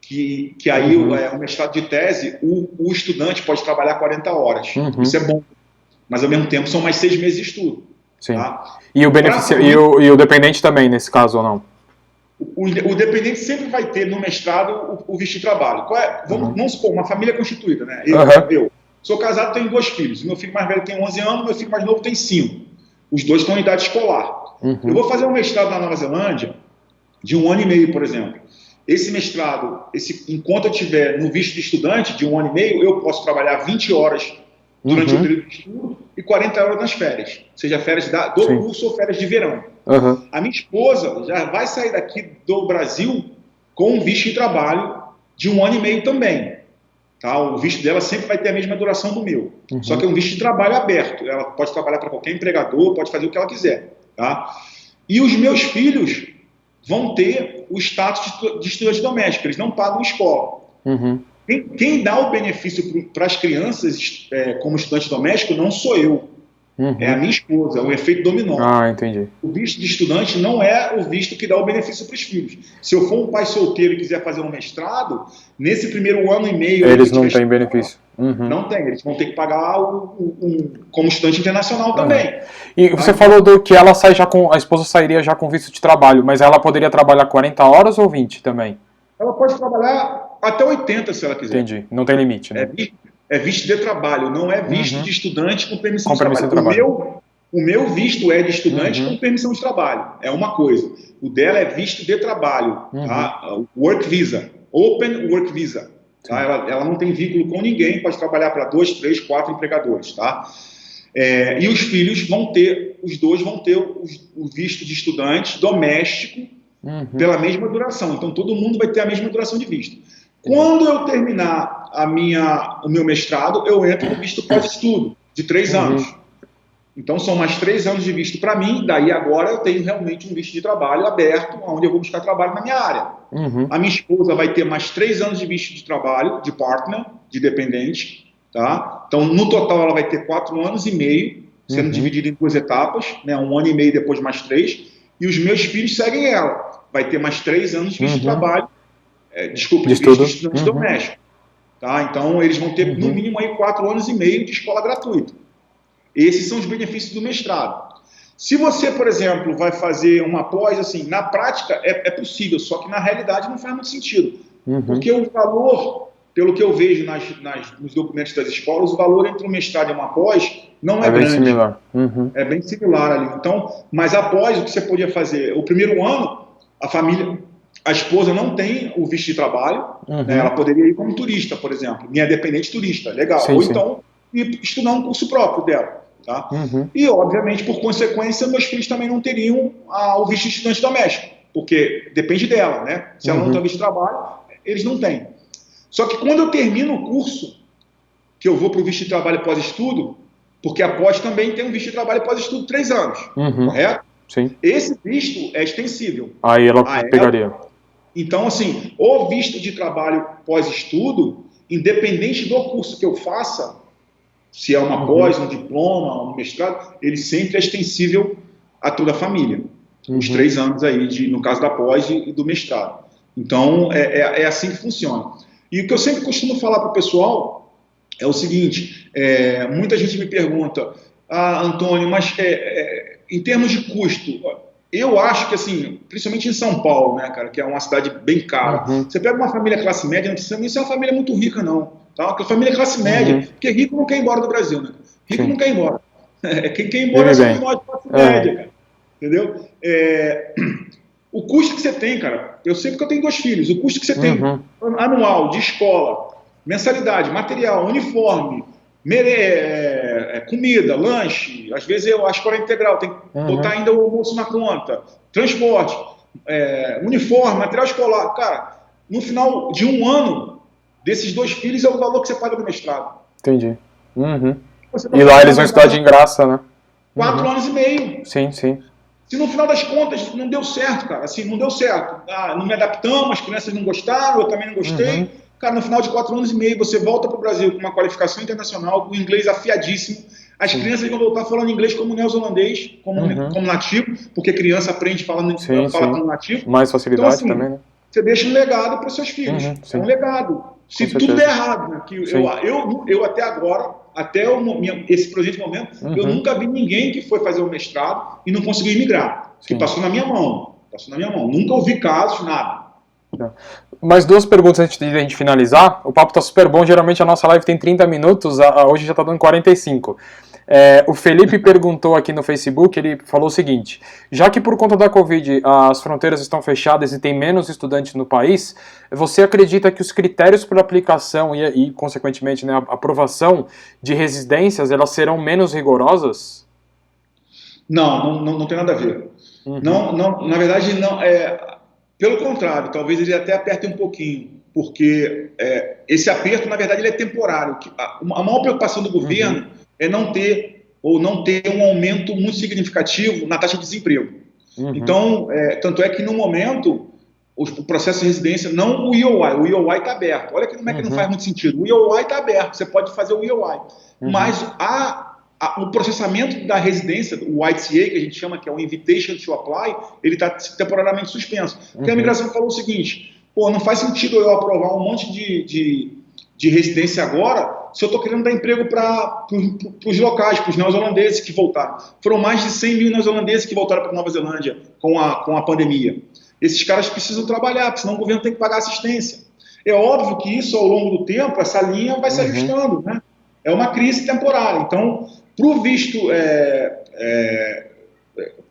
Que aí o mestrado de tese, o estudante pode trabalhar 40 horas. Isso é bom. Mas, ao mesmo tempo, são mais 6 meses de estudo. Sim. Tá? E o dependente também, nesse caso, ou não? O dependente sempre vai ter no mestrado o visto de trabalho. Vamos supor, uma família constituída, né? Eu sou casado, tenho 2 filhos. Meu filho mais velho tem 11 anos, meu filho mais novo tem 5. Os 2 estão em idade escolar. Eu vou fazer um mestrado na Nova Zelândia de 1 ano e meio, por exemplo. Esse mestrado, enquanto eu estiver no visto de estudante de 1 ano e meio, eu posso trabalhar 20 horas durante o período de estudo e 40 horas nas férias. Seja férias do curso ou férias de verão. A minha esposa já vai sair daqui do Brasil com um visto de trabalho de 1 ano e meio também. Tá? O visto dela sempre vai ter a mesma duração do meu. Só que é um visto de trabalho aberto. Ela pode trabalhar para qualquer empregador, pode fazer o que ela quiser. Tá? E os meus filhos vão ter o status de estudante doméstico. Eles não pagam escola. Quem dá o benefício para as crianças como estudante doméstico não sou eu. É a minha esposa, é o efeito dominó. Entendi. O visto de estudante não é o visto que dá o benefício para os filhos. Se eu for um pai solteiro e quiser fazer um mestrado, nesse primeiro 1 ano e meio... Eles não têm benefício. Não tem, eles vão ter que pagar como estudante internacional também. E você falou que ela sai a esposa sairia já com visto de trabalho, mas ela poderia trabalhar 40 horas ou 20 também? ela pode trabalhar até 80 se ela quiser. Entendi. Não tem limite, né? É visto de trabalho, não é visto de estudante com permissão Com de permissão trabalho. de trabalho. O meu visto é de estudante com permissão de trabalho. É uma coisa. O dela é visto de trabalho. Tá? Work Visa. Open Work Visa. Tá? Ela não tem vínculo com ninguém, pode trabalhar para 2, 3, 4 empregadores. Tá? E os filhos vão ter, os dois vão ter o visto de estudante doméstico pela mesma duração. Então, todo mundo vai ter a mesma duração de visto. Quando eu terminar o meu mestrado, eu entro no visto pós-estudo, de 3 anos. Então, são mais 3 anos de visto para mim, daí agora eu tenho realmente um visto de trabalho aberto, onde eu vou buscar trabalho na minha área. A minha esposa vai ter mais 3 anos de visto de trabalho, de partner, de dependente, tá? Então, no total, ela vai ter 4 anos e meio, sendo dividido em 2 etapas, né? 1 ano e meio, depois mais 3, e os meus filhos seguem ela. Vai ter mais 3 anos de visto de trabalho, de visto de estudante doméstico. Tá? Então, eles vão ter, no mínimo, aí 4 anos e meio de escola gratuita. Esses são os benefícios do mestrado. Se você, por exemplo, vai fazer uma pós, assim, na prática é possível, só que na realidade não faz muito sentido. Porque o valor, pelo que eu vejo nos documentos das escolas, o valor entre um mestrado e uma pós não é grande. Similar. É bem similar ali. Então, mas após, o que você podia fazer? O primeiro ano, a esposa não tem o visto de trabalho, né? Ela poderia ir como turista, por exemplo, minha dependente turista, legal. Ou então ir estudar um curso próprio dela. Tá? E, obviamente, por consequência, meus filhos também não teriam o visto de estudante doméstico, porque depende dela, né? Se ela não tem visto de trabalho, eles não têm. Só que quando eu termino o curso, que eu vou para o visto de trabalho pós-estudo, porque a pós também tem um visto de trabalho pós-estudo 3 anos, correto? Sim. Esse visto é extensível. Aí ela pegaria. Então, assim, o visto de trabalho pós-estudo, independente do curso que eu faça, se é uma pós, um diploma, um mestrado, ele sempre é extensível a toda a família. Os 3 anos aí, no caso da pós e do mestrado. Então, é assim que funciona. E o que eu sempre costumo falar para o pessoal é o seguinte, muita gente me pergunta, Antônio, mas em termos de custo, eu acho que, assim, principalmente em São Paulo, né, cara, que é uma cidade bem cara, você pega uma família classe média, não precisa nem ser uma família muito rica, não. Tá? Porque a família classe média, porque rico não quer ir embora do Brasil, né? Rico não quer ir embora. Quem quer ir embora são nós de classe média, cara. Entendeu? O custo que você tem, cara, eu sei porque eu tenho 2 filhos, o custo que você tem anual de escola, mensalidade, material, uniforme, comida, lanche, às vezes a escola é integral, tem que botar ainda o almoço na conta, transporte, uniforme, material escolar. Cara, no final de 1 ano, desses 2 filhos é o valor que você paga do mestrado. Entendi. E lá eles vão estudar de graça, né? 4 anos e meio. Sim. Se no final das contas não deu certo, cara, assim, não deu certo. Não me adaptamos, as crianças não gostaram, eu também não gostei. Cara, no final de 4 anos e meio, você volta para o Brasil com uma qualificação internacional, com inglês afiadíssimo. As crianças vão voltar falando inglês como neozelandês, como nativo, porque criança aprende falando como nativo. Mais facilidade então, assim, também, né? Você deixa um legado para os seus filhos. É um legado. Se tudo der errado, né? Que eu até agora, esse presente momento, eu nunca vi ninguém que foi fazer o mestrado e não conseguiu imigrar. Que passou na minha mão. Nunca ouvi casos, nada. Mais 2 perguntas antes de a gente finalizar. O papo tá super bom. Geralmente a nossa live tem 30 minutos, hoje já tá dando 45. O Felipe perguntou aqui no Facebook, ele falou o seguinte: já que por conta da Covid as fronteiras estão fechadas e tem menos estudantes no país, você acredita que os critérios para aplicação e consequentemente, né, a aprovação de residências, elas serão menos rigorosas? Não tem nada a ver. Não, na verdade, não. Pelo contrário, talvez ele até aperte um pouquinho, porque esse aperto, na verdade, ele é temporário. A maior preocupação do governo é não ter um aumento muito significativo na taxa de desemprego. Então, tanto é que no momento o processo de residência, não o IOI está aberto. Olha que não é que não faz muito sentido. O IOI está aberto, você pode fazer o IOI. Mas o processamento da residência, o ITA, que a gente chama, que é o Invitation to Apply, ele está temporariamente suspenso. Porque a imigração falou o seguinte: não faz sentido eu aprovar um monte de residência agora se eu estou querendo dar emprego para os locais, para os neozelandeses que voltaram. Foram mais de 100 mil neozelandeses que voltaram para a Nova Zelândia com a pandemia. esses caras precisam trabalhar, porque senão o governo tem que pagar assistência. É óbvio que isso, ao longo do tempo, essa linha vai se ajustando, né? É uma crise temporária. Então, para o visto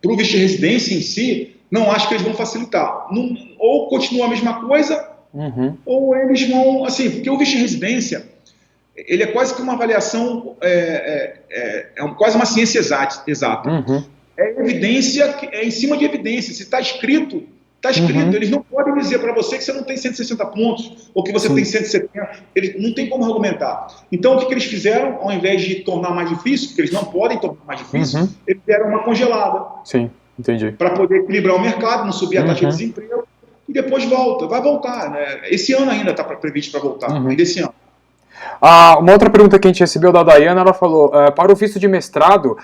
de residência em si, não acho que eles vão facilitar. Não, ou continua a mesma coisa, ou eles vão... Assim, porque o visto de residência, ele é quase que uma avaliação, quase uma ciência exata. É evidência, é em cima de evidência. Se está escrito, está escrito. Eles não podem dizer para você que você não tem 160 pontos, ou que você tem 170. Eles não tem como argumentar. Então, o que eles fizeram, ao invés de tornar mais difícil, porque eles não podem tornar mais difícil, eles deram uma congelada. Sim, entendi. Para poder equilibrar o mercado, não subir a taxa de desemprego, e depois volta. Vai voltar, né? Esse ano ainda está previsto para voltar, ainda esse ano. Uma outra pergunta que a gente recebeu da Dayana, ela falou, para o visto de mestrado,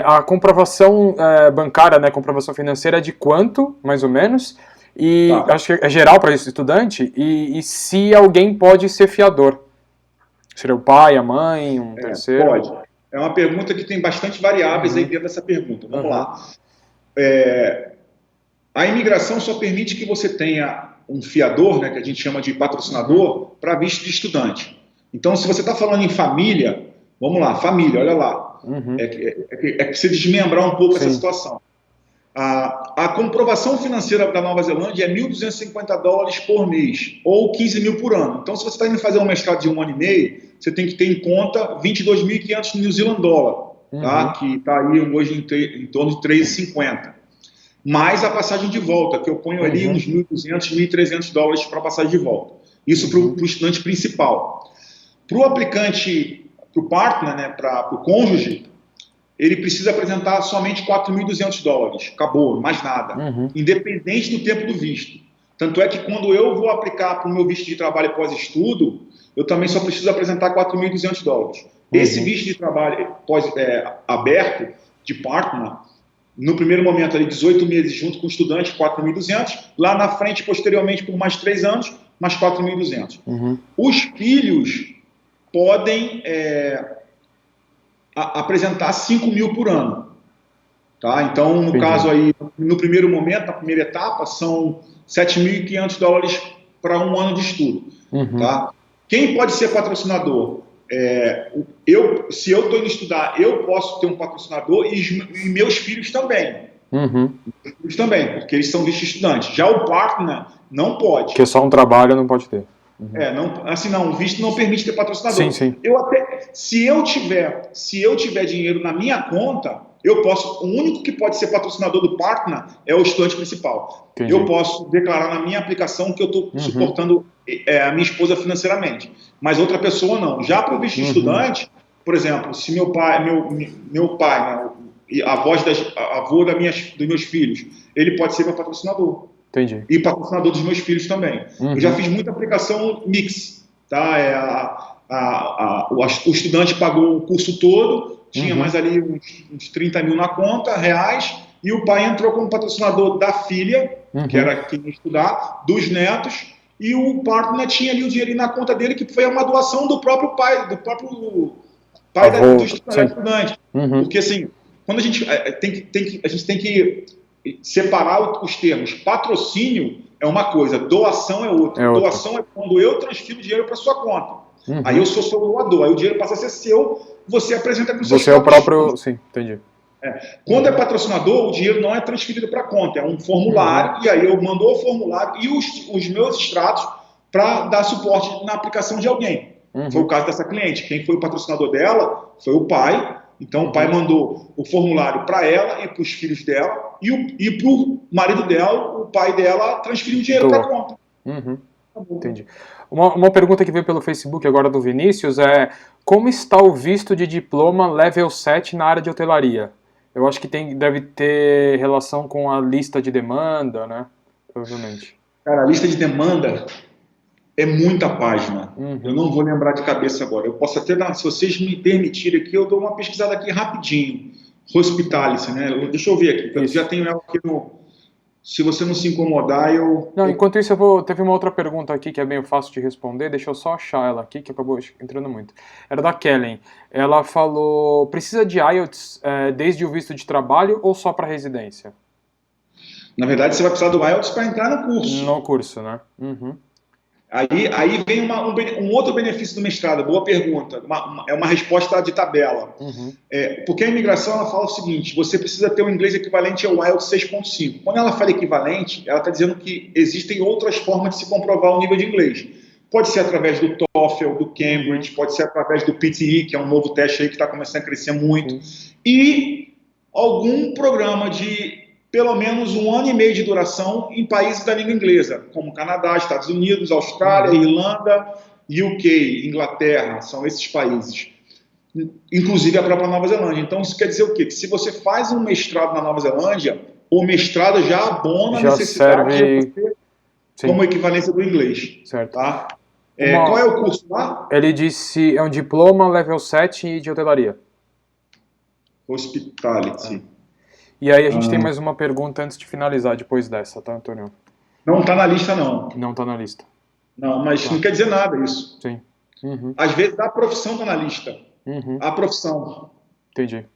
a comprovação bancária, né, comprovação financeira é de quanto, mais ou menos? E acho que é geral para esse estudante, e se alguém pode ser fiador? Seria o pai, a mãe, um terceiro? Pode. É uma pergunta que tem bastante variáveis aí dentro dessa pergunta. Vamos lá. A imigração só permite que você tenha um fiador, né, que a gente chama de patrocinador, para visto de estudante. Então, se você está falando em família, vamos lá, família, olha lá. É que você desmembrar um pouco essa situação. A comprovação financeira da Nova Zelândia é $1.250 por mês, ou 15 mil por ano. Então, se você está indo fazer um mestrado de 1 ano e meio, você tem que ter em conta 22.500 New Zealand dólar, tá? Que está aí hoje em torno de 3,50. Mais a passagem de volta, que eu ponho ali uns 1.200, 1.300 dólares para a passagem de volta. Isso para o estudante principal. Para o aplicante, para o partner, né, para o cônjuge, ele precisa apresentar somente 4.200 dólares. Acabou, mais nada. Independente do tempo do visto. Tanto é que quando eu vou aplicar para o meu visto de trabalho pós-estudo, eu também só preciso apresentar 4.200 dólares. Esse visto de trabalho aberto, de partner, no primeiro momento, ali, 18 meses junto com o estudante, 4.200. Lá na frente, posteriormente, por mais 3 anos, mais 4.200. Os filhos podem apresentar 5 mil por ano. Tá? Então, no caso aí, no primeiro momento, na primeira etapa, são 7.500 dólares para 1 ano de estudo. Tá? Quem pode ser patrocinador? Se eu estou indo estudar, eu posso ter um patrocinador e meus filhos também. Eles também, porque eles são vistos estudantes. Já o partner não pode. Porque só um trabalho não pode ter. O visto não permite ter patrocinador. Sim. Se eu tiver dinheiro na minha conta, eu posso. O único que pode ser patrocinador do partner é o estudante principal. Entendi. Eu posso declarar na minha aplicação que eu estou suportando a minha esposa financeiramente, mas outra pessoa não. Já para o visto de estudante, por exemplo, se meu pai, né, avô dos meus filhos, ele pode ser meu patrocinador. Entendi. E patrocinador dos meus filhos também. Eu já fiz muita aplicação mix, tá? O estudante pagou o curso todo, tinha mais ali uns 30 mil na conta, reais, e o pai entrou como patrocinador da filha, que era quem ia estudar, dos netos, e o partner tinha ali o dinheirinho na conta dele, que foi uma doação do próprio pai, do estudante. Porque assim, quando a gente tem que separar os termos. Patrocínio é uma coisa, doação é outra. Doação é quando eu transfiro dinheiro para sua conta. Aí eu sou seu doador, aí o dinheiro passa a ser seu, você apresenta para o seu. Você é o próprio. Sim, entendi. Quando é patrocinador, o dinheiro não é transferido para a conta, é um formulário, e aí eu mando o formulário e os meus extratos para dar suporte na aplicação de alguém. Foi o caso dessa cliente. Quem foi o patrocinador dela foi o pai. Então o pai mandou o formulário para ela e para os filhos dela, e para o marido dela, o pai dela transferiu o dinheiro para a conta. Entendi. Uma pergunta que veio pelo Facebook agora do Vinícius é: como está o visto de diploma level 7 na área de hotelaria? Eu acho que deve ter relação com a lista de demanda, né? Provavelmente. Cara, a lista de demanda é muita página. Eu não vou lembrar de cabeça agora. Eu posso até dar, se vocês me permitirem aqui, eu dou uma pesquisada aqui rapidinho. Hospitality, né? Deixa eu ver aqui. Eu já tenho ela aqui no... Se você não se incomodar, Não, enquanto isso, teve uma outra pergunta aqui que é bem fácil de responder. Deixa eu só achar ela aqui, que acabou entrando muito. Era da Kellen. Ela falou: precisa de IELTS desde o visto de trabalho ou só para residência? Na verdade, você vai precisar do IELTS para entrar no curso. No curso, né? Uhum. Aí vem um outro benefício do mestrado. Boa pergunta. É uma resposta de tabela. Uhum. Porque a imigração ela fala o seguinte: você precisa ter um inglês equivalente ao IELTS 6.5. Quando ela fala equivalente, ela está dizendo que existem outras formas de se comprovar o nível de inglês. Pode ser através do TOEFL, do Cambridge, pode ser através do PTE, que é um novo teste aí que está começando a crescer muito, e algum programa de pelo menos 1 ano e meio de duração em países da língua inglesa, como Canadá, Estados Unidos, Austrália, Irlanda, UK, Inglaterra, são esses países. Inclusive a própria Nova Zelândia. Então isso quer dizer o quê? Que se você faz um mestrado na Nova Zelândia, o mestrado já abona a necessidade de você como equivalência do inglês. Certo. Tá? Qual é o curso lá? Ele disse, é um diploma level 7 de hotelaria. Hospitality. E aí a gente tem mais uma pergunta antes de finalizar, depois dessa, tá, Antônio? Não está na lista, não. Não está na lista. Não, mas não quer dizer nada isso. Sim. Uhum. Às vezes a profissão está na lista. Uhum. A profissão. Entendi.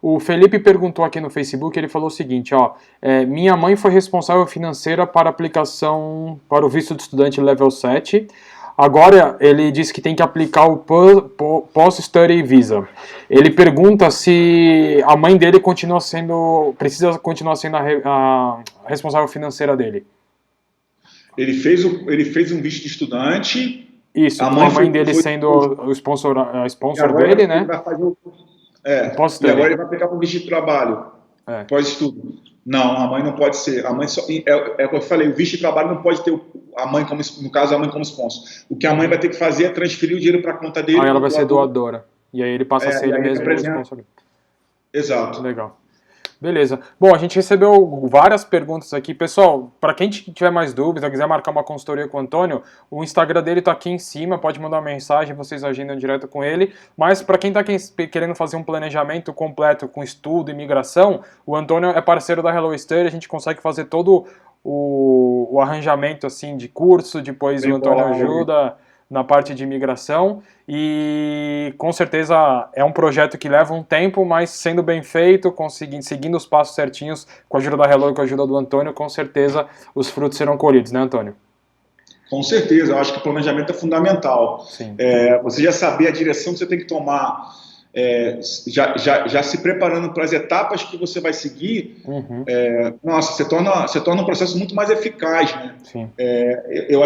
O Felipe perguntou aqui no Facebook, ele falou o seguinte, ó, minha mãe foi responsável financeira para a aplicação para o visto de estudante level 7. Agora ele disse que tem que aplicar o Post-Study Visa. Ele pergunta se a mãe dele precisa continuar sendo a responsável financeira dele. Ele fez um visto de estudante. Isso, a mãe dele sendo a sponsor dele, né? Vai fazer e agora ele vai aplicar para o visto de trabalho, pós-estudo. Não, a mãe não pode ser. A mãe só, é o que eu falei, o visto de trabalho não pode ter a mãe como, no caso, a mãe como sponsor. O que a mãe vai ter que fazer é transferir o dinheiro para a conta dele. Aí ela vai ser doadora. E aí ele passa a ser ele mesmo o sponsor. Exato. Legal. Beleza. Bom, a gente recebeu várias perguntas aqui. Pessoal, para quem tiver mais dúvidas, quiser marcar uma consultoria com o Antônio, o Instagram dele tá aqui em cima, pode mandar uma mensagem, vocês agendam direto com ele. Mas para quem tá querendo fazer um planejamento completo com estudo e migração, o Antônio é parceiro da Hello Study, a gente consegue fazer todo o arranjamento assim de curso, depois o Antônio ajuda na parte de imigração, e com certeza é um projeto que leva um tempo, mas sendo bem feito, seguindo os passos certinhos, com a ajuda da Hello e com a ajuda do Antônio, com certeza os frutos serão colhidos, né, Antônio? Com certeza, eu acho que o planejamento é fundamental. Sim. Você já saber a direção que você tem que tomar, já se preparando para as etapas que você vai seguir, você torna um processo muito mais eficaz, né? Sim. Eu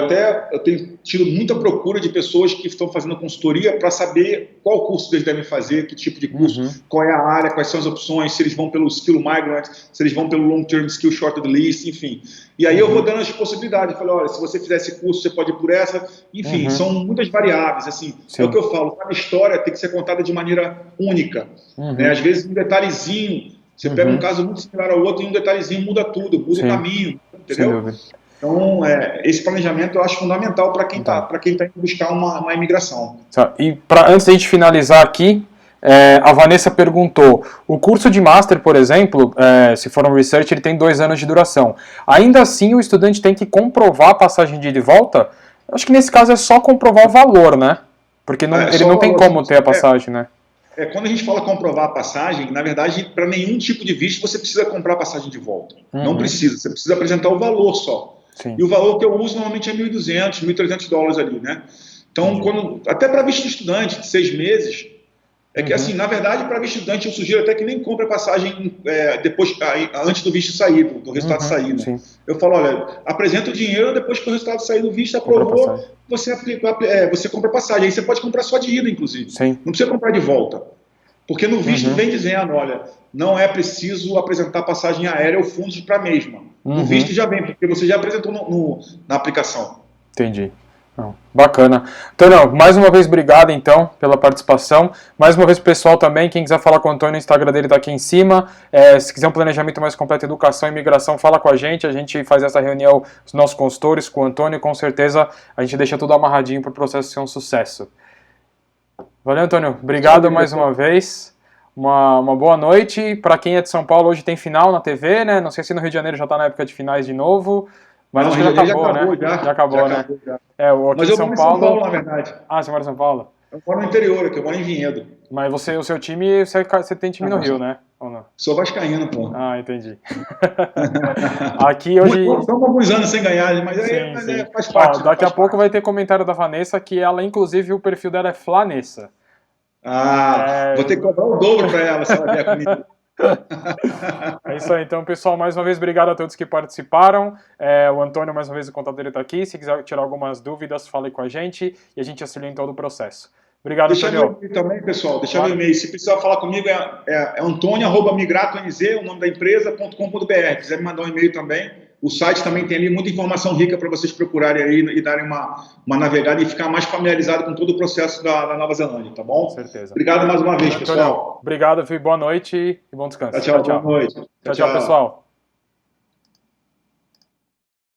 tenho tido muita procura de pessoas que estão fazendo consultoria para saber qual curso eles devem fazer, que tipo de curso, qual é a área, quais são as opções, se eles vão pelo Skill Migrant, se eles vão pelo Long Term Skill Shorted List, enfim. E aí eu vou dando as possibilidades, eu falo, olha, se você fizer esse curso, você pode ir por essa, enfim, são muitas variáveis, assim, é o que eu falo, cada história tem que ser contada de maneira única, né? Às vezes um detalhezinho, você pega um caso muito similar ao outro e um detalhezinho muda tudo, muda o caminho, entendeu? Então, esse planejamento eu acho fundamental para quem está indo buscar uma imigração. E antes da gente finalizar aqui, a Vanessa perguntou, o curso de Master, por exemplo, se for um Research, ele tem 2 anos de duração. Ainda assim, o estudante tem que comprovar a passagem de ida e volta? Acho que nesse caso é só comprovar o valor, né? Porque ele não tem como ter a passagem, né? Quando a gente fala comprovar a passagem, na verdade, para nenhum tipo de visto você precisa comprar a passagem de volta. Não precisa, você precisa apresentar o valor só. Sim. E o valor que eu uso normalmente é $1.200, $1.300 ali, né? Então, até para visto de estudante de 6 meses, que assim, na verdade, para visto de estudante eu sugiro até que nem compre a passagem antes do visto sair, do resultado sair, né? Eu falo, olha, apresenta o dinheiro, depois que o resultado sair do visto, aprovou, você compra a passagem. Aí você pode comprar só de ida, inclusive. Sim. Não precisa comprar de volta. Porque no visto vem dizendo, olha, não é preciso apresentar passagem aérea ou fundos para a mesma. No visto já vem, porque você já apresentou na aplicação. Entendi. Bacana. Antônio, mais uma vez obrigado então pela participação. Mais uma vez pessoal também, quem quiser falar com o Antônio, o Instagram dele está aqui em cima. Se quiser um planejamento mais completo, educação e imigração, fala com a gente faz essa reunião, os nossos consultores com o Antônio, com certeza a gente deixa tudo amarradinho para o processo ser um sucesso. Valeu, Antônio. Obrigado mais uma vez. Uma boa noite. Para quem é de São Paulo, hoje tem final na TV, né? Não sei se no Rio de Janeiro já está na época de finais de novo. Mas acho que já acabou, né? Já acabou, né? Mas eu moro em São Paulo, na verdade. Ah, você mora em São Paulo? Eu moro no interior aqui, eu moro em Vinhedo. Mas o seu time, você tem time no Rio, né? Ou não? Sou vascaíno, pô. Ah, entendi. Aqui hoje... Estamos alguns anos sem ganhar, mas sim. faz parte. Daqui a pouco vai ter comentário da Vanessa, que ela, inclusive, o perfil dela é Flanessa. Vou ter que cobrar o dobro para ela, se ela vier comigo. É isso aí, então, pessoal, mais uma vez, obrigado a todos que participaram. O Antônio, mais uma vez, o contador dele está aqui. Se quiser tirar algumas dúvidas, fale com a gente e a gente auxilia em todo o processo. Obrigado, Deixa Antônio. eu ver também, pessoal. Deixa eu ver o e-mail. Se precisar falar comigo, é antônio@migratonz, o nome da empresa.com.br. Se quiser me mandar um e-mail também. O site também tem ali muita informação rica para vocês procurarem aí e darem uma navegada e ficar mais familiarizado com todo o processo da Nova Zelândia, tá bom? Com certeza. Obrigado mais uma vez, Antônio, pessoal. Obrigado, boa noite e bom descanso. Tchau, boa noite. Tchau, pessoal.